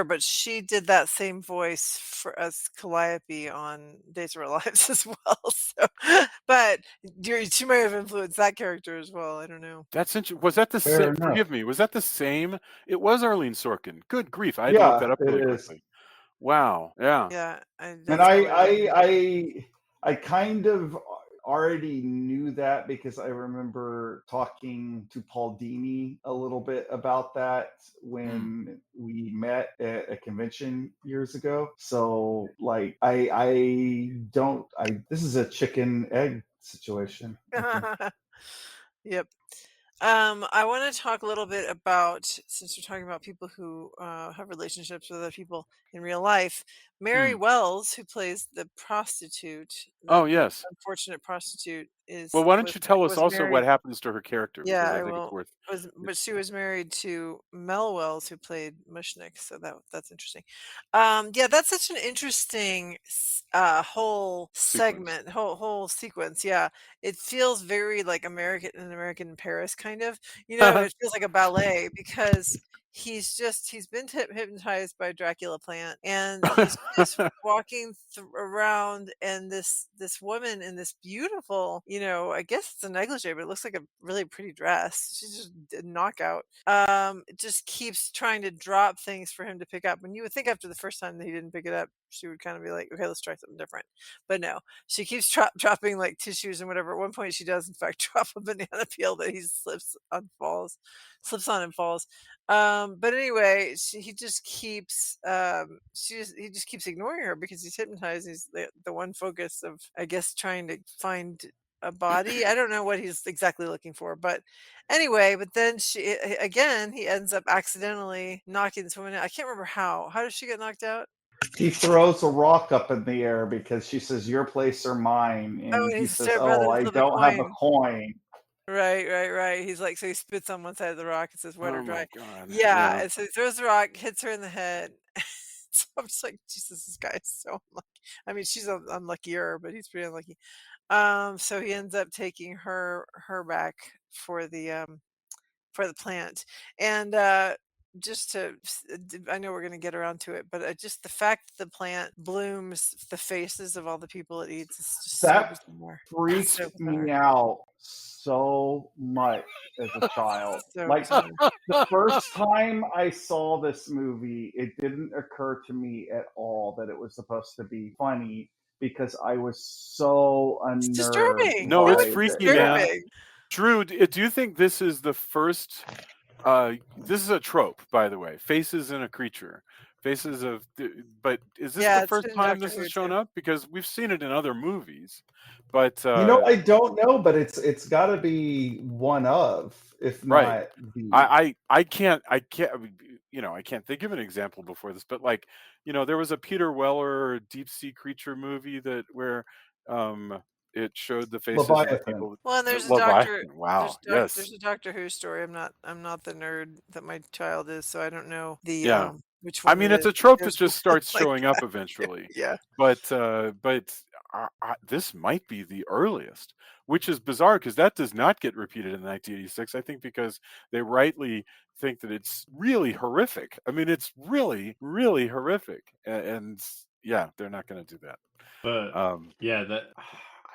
but she did that same voice for as Calliope on Days of Our Lives as well. So, but she might have influenced that character as well. I don't know. that's interesting. Was that the Fair same? enough. Forgive me. Was that the same? It was Arlene Sorkin. Good grief! I had to look Yeah, that up it really is. quickly. Wow. Yeah. Yeah, And that's probably what it is. I kind of already knew that because I remember talking to Paul Dini a little bit about that Mm. when we met at a convention years ago. So like I don't I this is a chicken egg situation, I think. Yep. I want to talk a little bit about, since we're talking about people who have relationships with other people in real life, Mary Mm. Wells, who plays the prostitute, Oh the yes. unfortunate prostitute, Well, is why don't you tell us was also what married. happens to her character Yeah, because I I think it's will. worth. But she was married to Mel Welles, who played Mushnick. So that's interesting. Yeah, that's such an interesting whole Sequence. segment, whole sequence. Yeah, it feels very like an American in Paris kind of. It feels like a ballet because he's been hypnotized by Dracula plant, and he's just walking around, and this woman in this beautiful, I guess it's a negligee, but it looks like a really pretty dress. She's just a knockout. Just keeps trying to drop things for him to pick up, and you would think after the first time that he didn't pick it up, she would kind of be like, okay, let's try something different. But no, she keeps dropping like tissues and whatever. At one point, she does in fact drop a banana peel that he slips on and falls. But anyway, he just keeps he just keeps ignoring her because he's hypnotized. He's the one focus of, I guess, trying to find a body. I don't know what he's exactly looking for, but anyway, but then again, he ends up accidentally knocking this woman out. I can't remember how. How does she get knocked out? He throws a rock up in the air because she says, "Your place or mine," Oh, and and he he's a says, stepbrother "Oh, to I flip a don't have a coin. coin." Right. He's like, so he spits on one side of the rock and says, wet or Oh dry. my god. Yeah, Yeah. and so he throws the rock, hits her in the head. So I'm just like, Jesus, this guy is so unlucky. I mean, she's unluckier, but he's pretty unlucky. So he ends up taking her back for the plant. And just I know we're going to get around to it, but just the fact that the plant blooms the faces of all the people it eats is just so That bizarre. It's freaked so me bizarre. out so much as a child. So Like bizarre. the first time I saw this movie, it didn't occur to me at all that it was supposed to be funny because I was so It's unnerved disturbing. No, It it's was by freaky, man. disturbing. Drew, do you think this is the first this is a trope, by the way. Faces in a creature. Faces of but is this the Yeah, it's first been in time Doctor this Who has shown too. up? Because we've seen it in other movies. But I don't know, but it's got to be one of, if right. not the. I can't I can't think of an example before this, but like, there was a Peter Weller deep sea creature movie where it showed the faces of the Leviathan. people. Well, and The Leviathan. Wow. there's Yes. a Doctor Who story. I'm not the nerd that my child is, so I don't know the Yeah. which I one mean, it it's is. a trope that There's just one starts like showing up that. eventually. Yeah. But this might be the earliest, which is bizarre because that does not get repeated in 1986. I think because they rightly think that it's really horrific. I mean, it's really, really horrific, and yeah, they're not going to do that. But yeah, that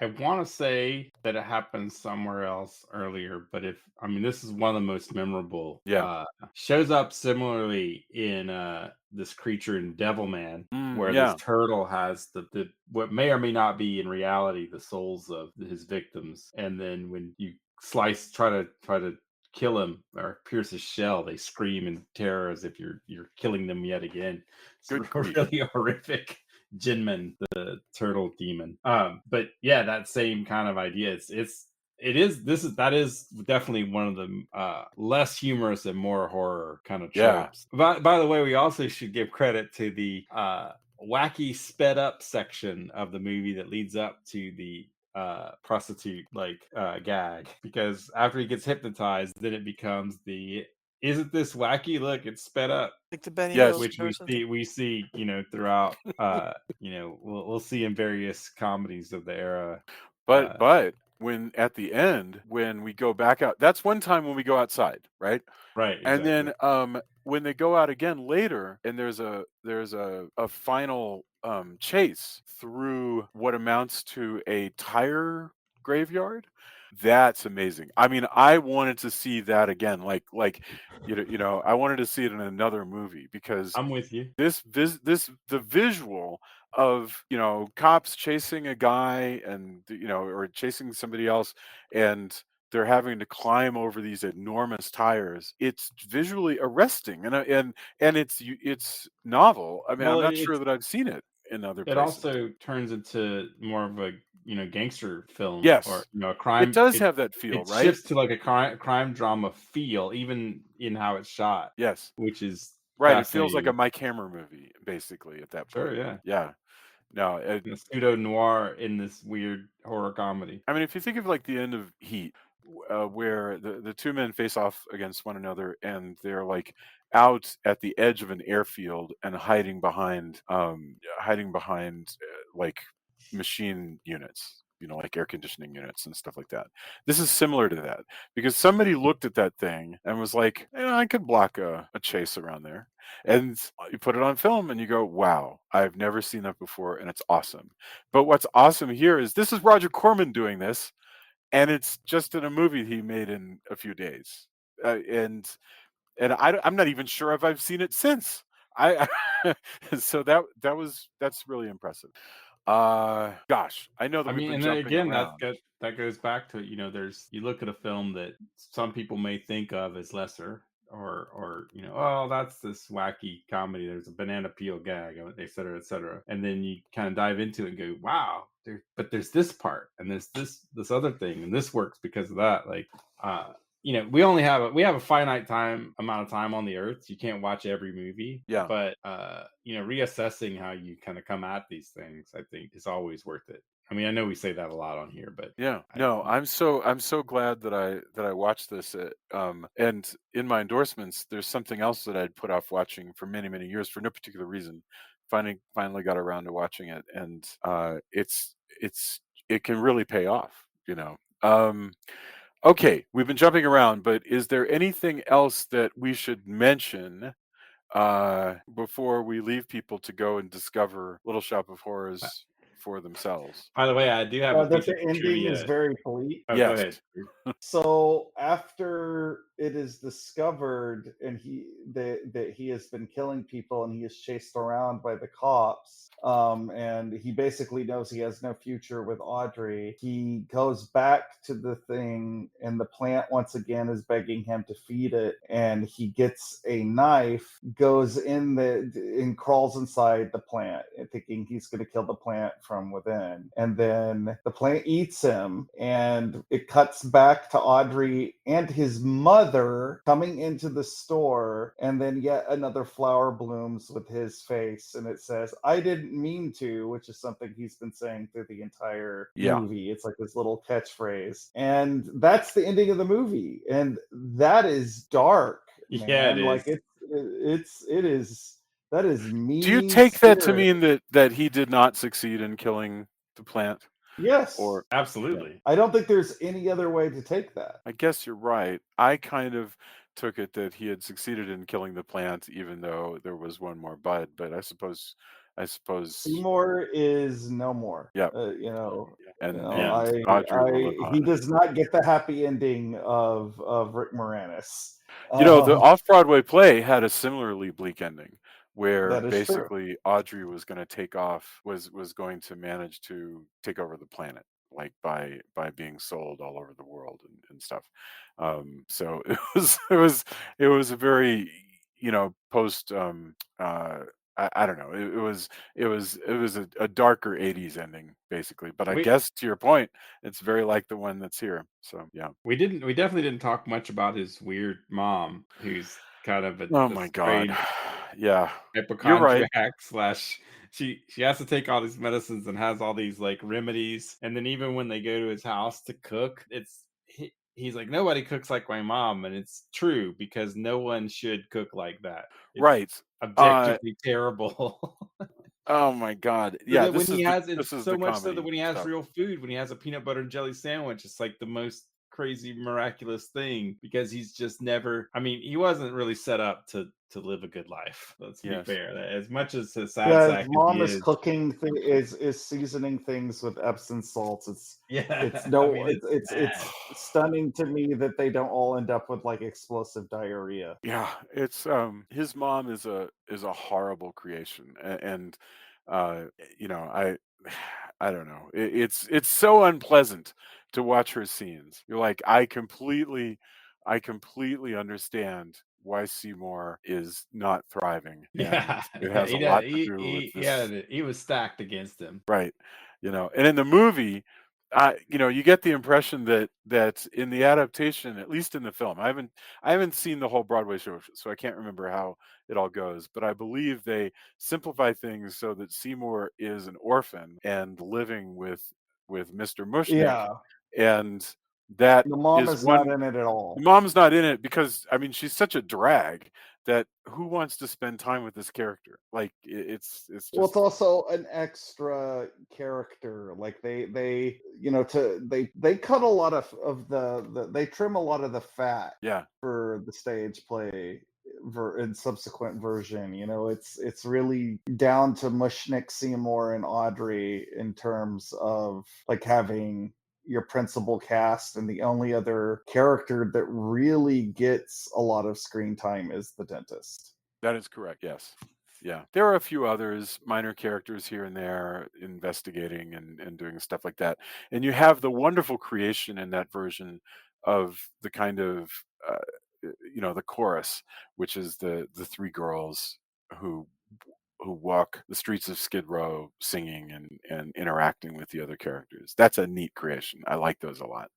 I want to say that it happened somewhere else earlier, but this is one of the most memorable. Yeah. Shows up similarly in this creature in Devilman, where this Yeah. turtle has the what may or may not be in reality the souls of his victims, and then when you try to kill him or pierce his shell, they scream in terror as if you're killing them yet again. It's Good grief. really horrific. Jinman, the turtle demon. But yeah, that same kind of idea. That is definitely one of the less humorous and more horror kind of Yeah. tropes. By the way, we also should give credit to the wacky sped up section of the movie that leads up to the prostitute gag, because after he gets hypnotized, then it becomes the "Isn't this wacky? Look, it's sped up." Like the Benny Yes. Hill Which show or something. we see throughout we'll see in various comedies of the era. But when at the end, when we go back out, that's one time when we go outside, right? Right, And exactly. then when they go out again later, and there's a final chase through what amounts to a tire graveyard. That's amazing. I mean, I wanted to see that again. I wanted to see it in another movie because I'm with you. the visual of cops chasing a guy and or chasing somebody else, and they're having to climb over these enormous tires. It's visually arresting, and it's novel. I mean, I'm Well, not sure that I've seen it in other it places. also turns into more of a gangster film, or Yes, a it crime. does have that feel, It right? shifts to like a crime drama feel, even in how it's shot, Yes, which is right. It feels like a fascinating. Mike Hammer movie, basically, at that Sure, point. yeah. Yeah. No, Pseudo noir in this weird horror comedy. I mean, if you think of like the end of Heat, where the two men face off against one another, and they're like out at the edge of an airfield and hiding behind like machine units, like air conditioning units and stuff like that. This is similar to that because somebody looked at that thing and was like, I could block a chase around there. And you put it on film and you go, wow, I've never seen that before, and it's awesome. But what's awesome here is this is Roger Corman doing this, and it's just in a movie he made in a few days, and I'm not even sure if I've seen it since. I so that's really impressive. Gosh, I know that I we've mean, been and then jumping again, around. that goes back to you look at a film that some people may think of as lesser, or oh, that's this wacky comedy. There's a banana peel gag, et cetera, et cetera. And then you kind of dive into it and go, wow, but there's this part and there's this other thing, and this works because of that. Like, we only have a finite amount of time on the earth. You can't watch every movie. Yeah. But reassessing how you kind of come at these things, I think, is always worth it. I mean, I know we say that a lot on here, but Yeah, no, I'm so glad that I watched this. And in my endorsements, there's something else that I'd put off watching for many years for no particular reason. Finally got around to watching it, and it can really pay off. Okay, we've been jumping around, but is there anything else that we should mention before we leave people to go and discover Little Shop of Horrors for themselves? by the way, I do have a that piece the of ending is trivia. very bleak. Oh, go Yes. ahead. So after it is discovered and that he has been killing people and he is chased around by the cops, and he basically knows he has no future with Audrey, he goes back to the thing and the plant once again is begging him to feed it, and he gets a knife, goes in and crawls inside the plant thinking he's going to kill the plant from within, and then the plant eats him, and it cuts back to Audrey and his mother coming into the store, and then yet another flower blooms with his face, and it says, "I didn't mean to," which is something he's been saying through the entire movie. It's like this little catchphrase. And that's the ending of the movie. And that is dark, man. Yeah, it is. Like it is that is mean. Do you take that to mean that he did not succeed in killing the plant? Yes. Or absolutely. I don't think there's any other way to take that. I guess you're right. I kind of took it that he had succeeded in killing the plant, even though there was one more bud. But I suppose Seymour is no more. Yeah. And Audrey will live on. he does not get the happy ending of Rick Moranis. The off-Broadway play had a similarly bleak ending, where That is basically Audrey was going to was going to manage to take over the planet, like by being sold all over the world and stuff. So it was a very post I don't know. It was a darker '80s ending, basically. But I guess to your point, it's very like the one that's here. So yeah, we definitely didn't talk much about his weird mom, who's kind of oh my god, yeah, hypochondriac / she has to take all these medicines and has all these like remedies, and then even when they go to his house to cook, he's like, nobody cooks like my mom, and it's true because no one should cook like that. It's right. Objectively terrible. Oh my god. Yeah, so so much so that when he has real food, when he has a peanut butter and jelly sandwich, it's like the most crazy miraculous thing, because he's just never, I mean, he wasn't really set up to live a good life. Let's be fair. As much as his sad sack, his mom is cooking is seasoning things with Epsom salts. It's stunning to me that they don't all end up with like explosive diarrhea. Yeah, it's his mom is a horrible creation, and I don't know. It's so unpleasant to watch her scenes. You're like, I completely understand why Seymour is not thriving. Yeah, it has a lot to do with this. he was stacked against him. Right. And in the movie, you get the impression that in the adaptation, at least in the film, I haven't seen the whole Broadway show, so I can't remember how it all goes. But I believe they simplify things so that Seymour is an orphan and living with Mr. Mushnick, and that the mom is not in it at all. The mom's not in it because, I mean, she's such a drag that who wants to spend time with this character? Like it's just, well, it's also an extra character. Like they cut a lot of the they trim a lot of the fat for the stage play in subsequent version. It's really down to Mushnick, Seymour, and Audrey in terms of like having your principal cast, and the only other character that really gets a lot of screen time is the dentist. That is correct. Yes. Yeah. There are a few others, minor characters here and there, investigating and doing stuff like that. And you have the wonderful creation in that version of the kind of the chorus, which is the three girls who walk the streets of Skid Row singing and interacting with the other characters. That's a neat creation. I like those a lot.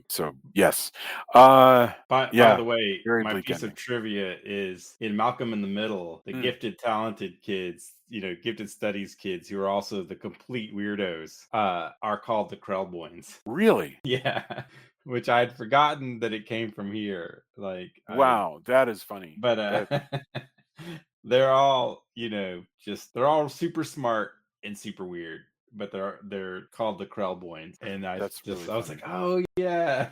So yes. By Yeah, the way, very my bleak piece of ending. trivia is in Malcolm in the Middle, the Mm, gifted, talented kids, gifted studies kids who are also the complete weirdos, are called the Krellboynes. really? Yeah, which I had forgotten that it came from here. Wow, that is funny. But That they're all, they're all super smart and super weird, but they're called the Krellboynes, and that's really I was funny. like, oh yeah,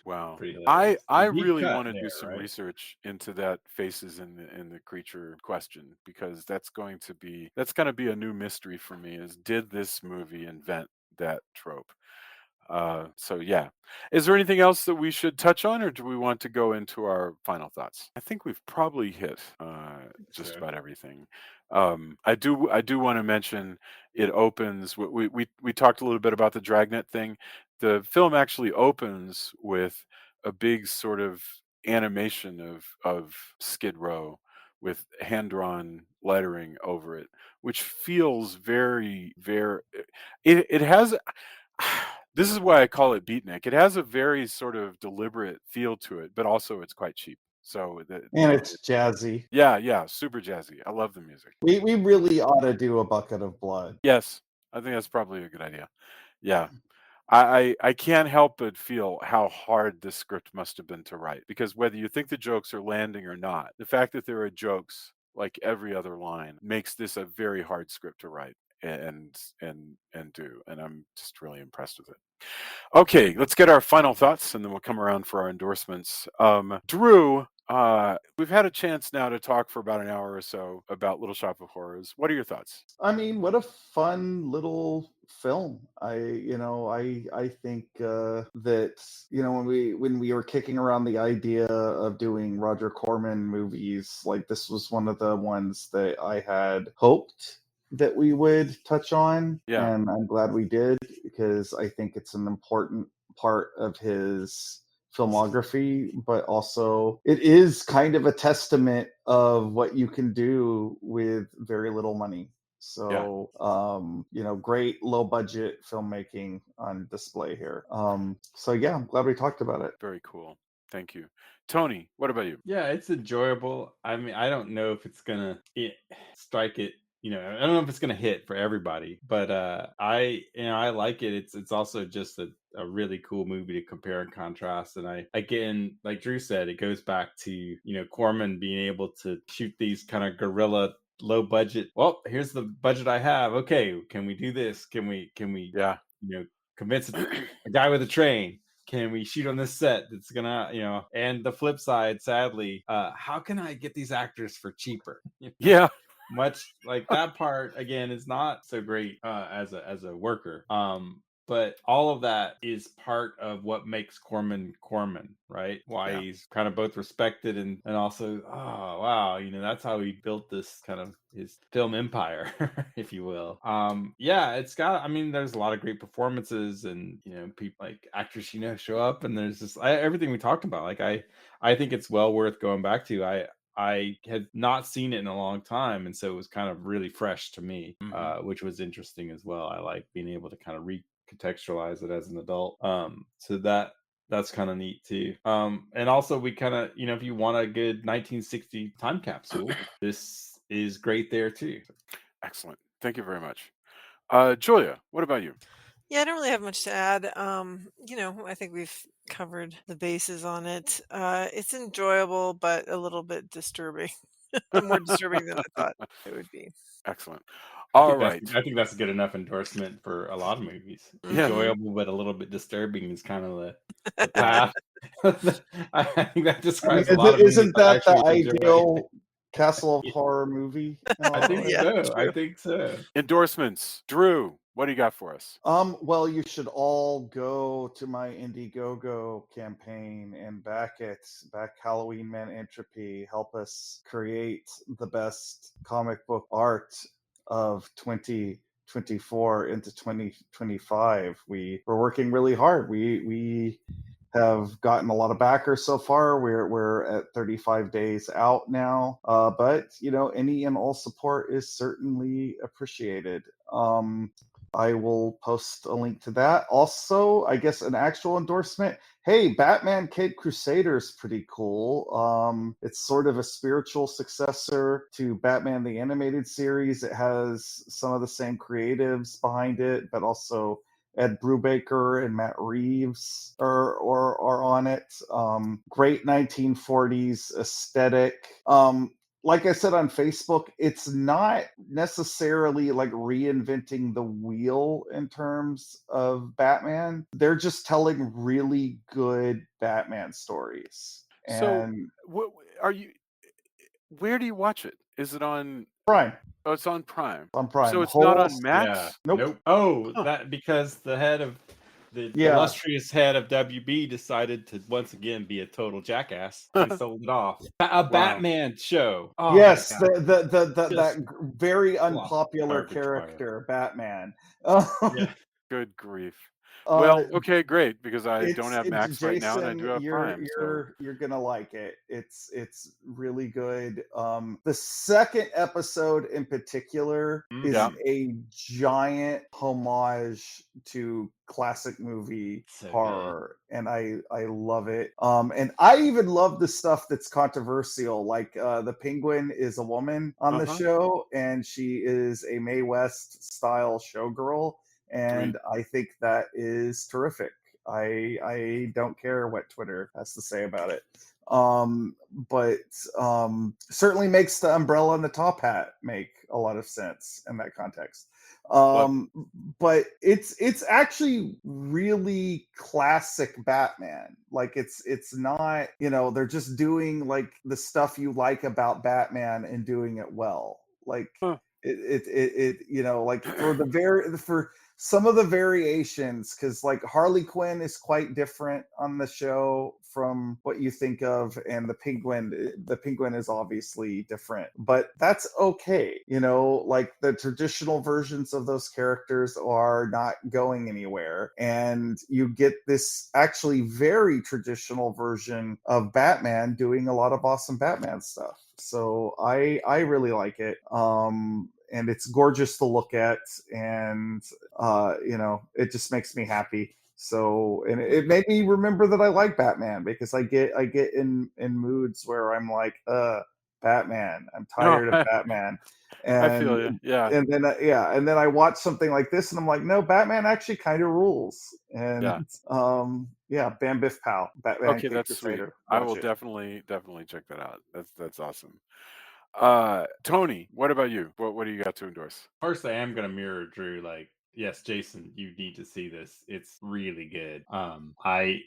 Wow. pretty I hilarious. I Deep really cut want to do there, some right? research into that faces in the creature question, because that's going to be a new mystery for me, is did this movie invent that trope? So yeah. Is there anything else that we should touch on, or do we want to go into our final thoughts? I think we've probably hit just So about everything. I do want to mention it opens. We talked a little bit about the dragnet thing. The film actually opens with a big sort of animation of Skid Row with hand drawn lettering over it, which feels very very. It has. This is why I call it beatnik. It has a very sort of deliberate feel to it, but also it's quite cheap. So And it's jazzy. yeah, yeah, super jazzy. I love the music. We really ought to do a bucket of blood. Yes, I think that's probably a good idea. Yeah, I can't help but feel how hard this script must have been to write, because whether you think the jokes are landing or not, the fact that there are jokes like every other line makes this a very hard script to write and do, and I'm just really impressed with it. Okay, let's get our final thoughts, and then we'll come around for our endorsements. Drew, we've had a chance now to talk for about an hour or so about Little Shop of Horrors. What are your thoughts? I mean, what a fun little film. I think that when we were kicking around the idea of doing Roger Corman movies, like this was one of the ones that I had hoped that we would touch on, Yeah, and I'm glad we did, because I think it's an important part of his filmography, but also it is kind of a testament of what you can do with very little money. yeah, So, great low budget filmmaking on display here. So yeah, I'm glad we talked about it. very cool. Thank you. Tony, what about you? yeah, it's enjoyable. I mean, I don't know if it's gonna strike it. I don't know if it's gonna hit for everybody, but I like it. It's also just a really cool movie to compare and contrast. And I, again, like Drew said, it goes back to Corman being able to shoot these kind of guerrilla low budget. Well, here's the budget I have. Okay, can we do this? Can we Yeah, convince a guy with a train? Can we shoot on this set that's gonna, and the flip side, sadly, how can I get these actors for cheaper? yeah, Much like that part again is not so great as a worker. But all of that is part of what makes Corman Corman, right? Why yeah, he's kind of both respected and also, oh wow, that's how he built this kind of his film empire, if you will. Yeah, it's got. I mean, there's a lot of great performances, and people like actors, show up, and there's just everything we talked about. Like I think it's well worth going back to. I had not seen it in a long time, and so it was kind of really fresh to me, hmm which was interesting as well. I like being able to kind of recontextualize it as an adult. So that's kind of neat too. And also we kind of, if you want a good 1960 time capsule, this is great there too. Excellent. Thank you very much. Julia, what about you? Yeah, I don't really have much to add. I think we've covered the bases on it. It's enjoyable, but a little bit disturbing. More disturbing than I thought it would be. Excellent. I All think right. I think that's a good enough endorsement for a lot of movies. Yes. Hmm. Enjoyable but a little bit disturbing is kind of the path. I think that I mean, describes a lot of movies isn't I that the actually enjoy. ideal Castle of Horror movie in a I lot of think ways? Yeah, so. I true. think so. Endorsements. Drew, what do you got for us? Well, you should all go to my Indiegogo campaign and back it. Back Halloween Man Entropy. Help us create the best comic book art of 2024 into 2025. We're working really hard. We have gotten a lot of backers so far. We're at 35 days out now, but any and all support is certainly appreciated. I will post a link to that. Also, I guess an actual endorsement. Hey, Batman Kid Crusader is pretty cool. It's sort of a spiritual successor to Batman the Animated Series. It has some of the same creatives behind it, but also Ed Brubaker and Matt Reeves are on it. Great 1940s aesthetic. Like I said on Facebook, it's not necessarily like reinventing the wheel in terms of Batman. They're just telling really good Batman stories. So, And what are you? Where do you watch it? Is it on? Prime. Oh, it's on Prime. On Prime. So it's not on Yeah. Max. Nope. Oh, Huh. that because the Yeah. illustrious head of WB decided to once again be a total jackass and sold it off. A Batman show. Oh, Yes, my God. that very unpopular garbage fire. character, Batman. Yeah. Good grief. Well, Uh, okay, great, because I don't have Max right now and I Jason, do have Prime. So you're gonna like it. It's really good. The second episode in particular is Yeah. a giant homage to classic movie So good. horror, and I love it. And I even love the stuff that's controversial, like the Penguin is a woman on the show, and she is a Mae West style showgirl. And I think that is terrific. I don't care what Twitter has to say about it. But certainly makes the umbrella and the top hat make a lot of sense in that context. But it's actually really classic Batman. Like it's not, they're just doing like the stuff you like about Batman and doing it well. Like like for some of the variations, because like Harley Quinn is quite different on the show from what you think of, and the Penguin is obviously different, but that's okay. Like the traditional versions of those characters are not going anywhere, and you get this actually very traditional version of Batman doing a lot of awesome Batman stuff. So I really like it. And it's gorgeous to look at, and it just makes me happy. So, and it made me remember that I like Batman, because I get in moods where I'm like, Batman, I'm tired of Batman. And I feel you. Yeah. And then I watch something like this and I'm like, no, Batman actually kind of rules. And Bam Biff Pow, Batman. Okay, that's sweet. Crusader. I will Watch it. definitely check that out. That's awesome. Tony, what about you? What do you got to endorse? First, I am gonna mirror Drew. Like, yes, Jason, you need to see this. It's really good. I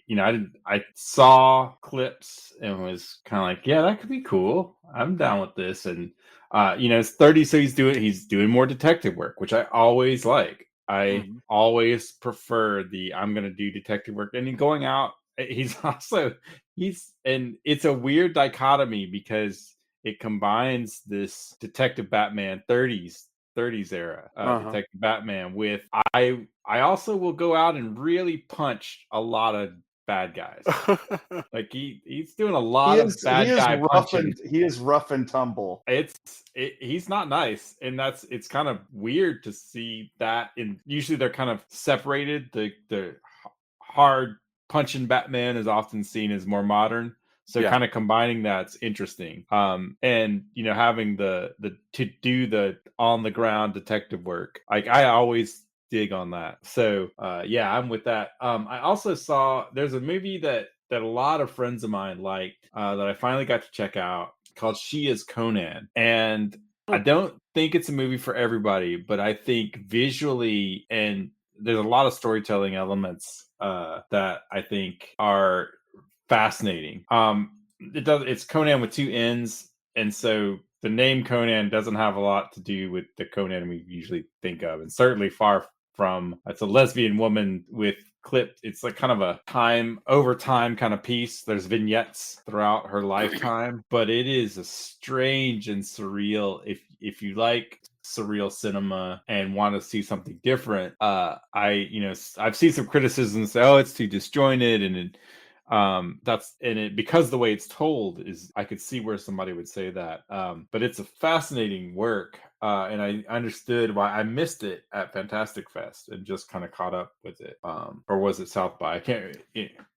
saw clips and was kind of like, yeah, that could be cool. I'm down with this. And it's 30, so he's doing more detective work, which I always like. I always prefer I'm gonna do detective work, and going out. And it's a weird dichotomy because it combines this Detective Batman 30s era Detective Batman with I also will go out and really punch a lot of bad guys. Like he's doing a lot of bad guy punching. He is rough and tumble. He's not nice, and it's kind of weird to see that. In usually they're kind of separated. The hard punching Batman is often seen as more modern. So kind of combining that's interesting. And having the to do the on the ground detective work. Like I always dig on that. So I'm with that. I also saw there's a movie that a lot of friends of mine liked that I finally got to check out called She Is Conan. And I don't think it's a movie for everybody, but I think visually and there's a lot of storytelling elements that I think are fascinating. It's Conan with two N's, and so the name Conan doesn't have a lot to do with the Conan we usually think of, and certainly far from. It's a lesbian woman with clipped. It's like kind of a time over time kind of piece. There's vignettes throughout her lifetime, but it is a strange and surreal. If you like surreal cinema and want to see something different, I've seen some criticisms say, oh, it's too disjointed and That's and it because the way it's told is I could see where somebody would say that. But it's a fascinating work. And I understood why I missed it at Fantastic Fest and just kind of caught up with it. Or was it South by? I can't.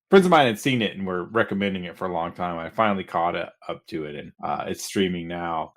Friends of mine had seen it and were recommending it for a long time. I finally caught up to it, and it's streaming now.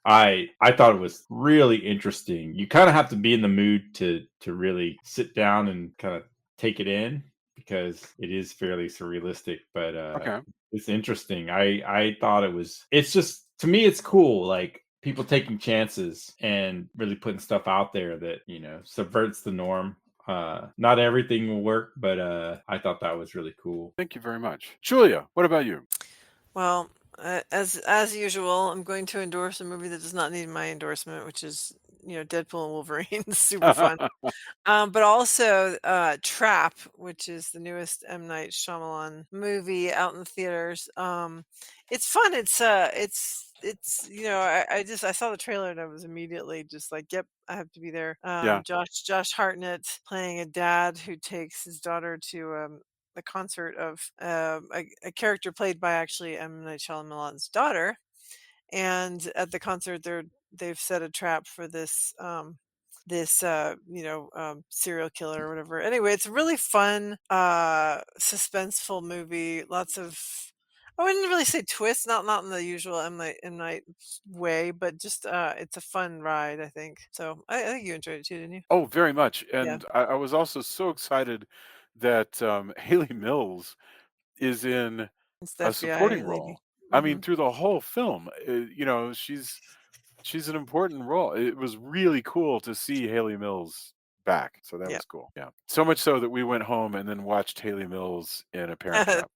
I thought it was really interesting. You kind of have to be in the mood to really sit down and kind of take it in because it is fairly surrealistic, but Okay. it's interesting. I thought it's just, to me, it's cool, like people taking chances and really putting stuff out there that, subverts the norm. Not everything will work, but I thought that was really cool. Thank you very much. Julia, what about you? Well, as usual, I'm going to endorse a movie that does not need my endorsement, which is Deadpool and Wolverine. Super fun. But also Trap, which is the newest M. Night Shyamalan movie out in the theaters. It's fun. I saw the trailer and I was immediately just like, yep, I have to be there. Yeah. Josh Hartnett playing a dad who takes his daughter to the concert of a character played by actually M. Night Shyamalan's daughter, and at the concert they've set a trap for this serial killer or whatever. Anyway, it's a really fun suspenseful movie. Lots of, I wouldn't really say twists, not in the usual M Night way, but just it's a fun ride, I think. So I think you enjoyed it too, didn't you? Oh, very much. Yeah. And I was also so excited that Haley Mills is in It's the a FBI supporting lady. role. I mean, Hmm. through the whole film, she's an important role. It was really cool to see Haley Mills back. So that Yeah. was cool. Yeah. So much so that we went home and then watched Haley Mills in A Parent Trap.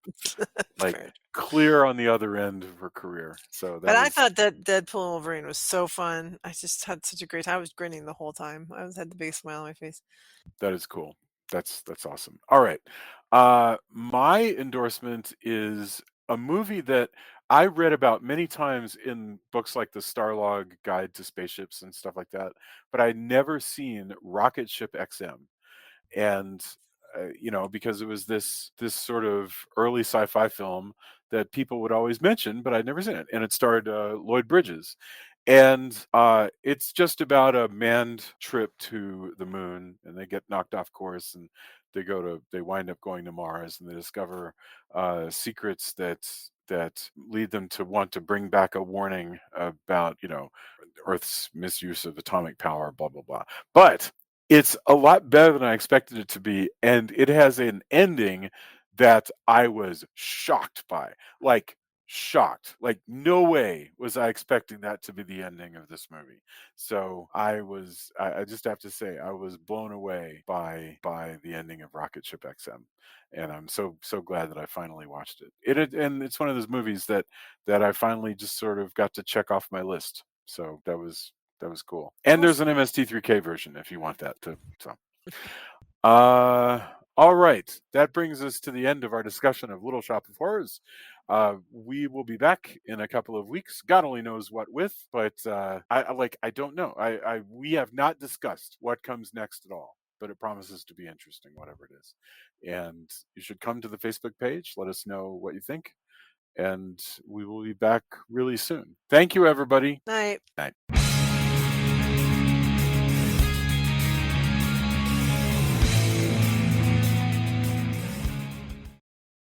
Like Fair. clear on the other end of her career. So But that I was thought that Deadpool and Wolverine was so fun. I just had such a great time. I was grinning the whole time. Had the biggest smile on my face. that is cool. That's awesome. All right. My endorsement is a movie that I read about many times in books like the Starlog Guide to Spaceships and stuff like that, but I'd never seen Rocket Ship XM. And because it was this sort of early sci-fi film that people would always mention, but I'd never seen it, and it starred Lloyd Bridges, and it's just about a manned trip to the moon, and they get knocked off course, and they wind up going to Mars, and they discover secrets that lead them to want to bring back a warning about Earth's misuse of atomic power, blah blah blah. But it's a lot better than I expected it to be, and it has an ending that I was shocked by. Like shocked. Like no way was I expecting that to be the ending of this movie. So I just have to say I was blown away by the ending of Rocket Ship XM. And I'm so glad that I finally watched it. And it's one of those movies that I finally just sort of got to check off my list. So that was cool. And there's an Awesome. MST3K version if you want that too. So all right. That brings us to the end of our discussion of Little Shop of Horrors. We will be back in a couple of weeks. God only knows what with, but I don't know. We have not discussed what comes next at all, but it promises to be interesting, whatever it is. And you should come to the Facebook page. Let us know what you think, and we will be back really soon. Thank you, everybody. Night. Night.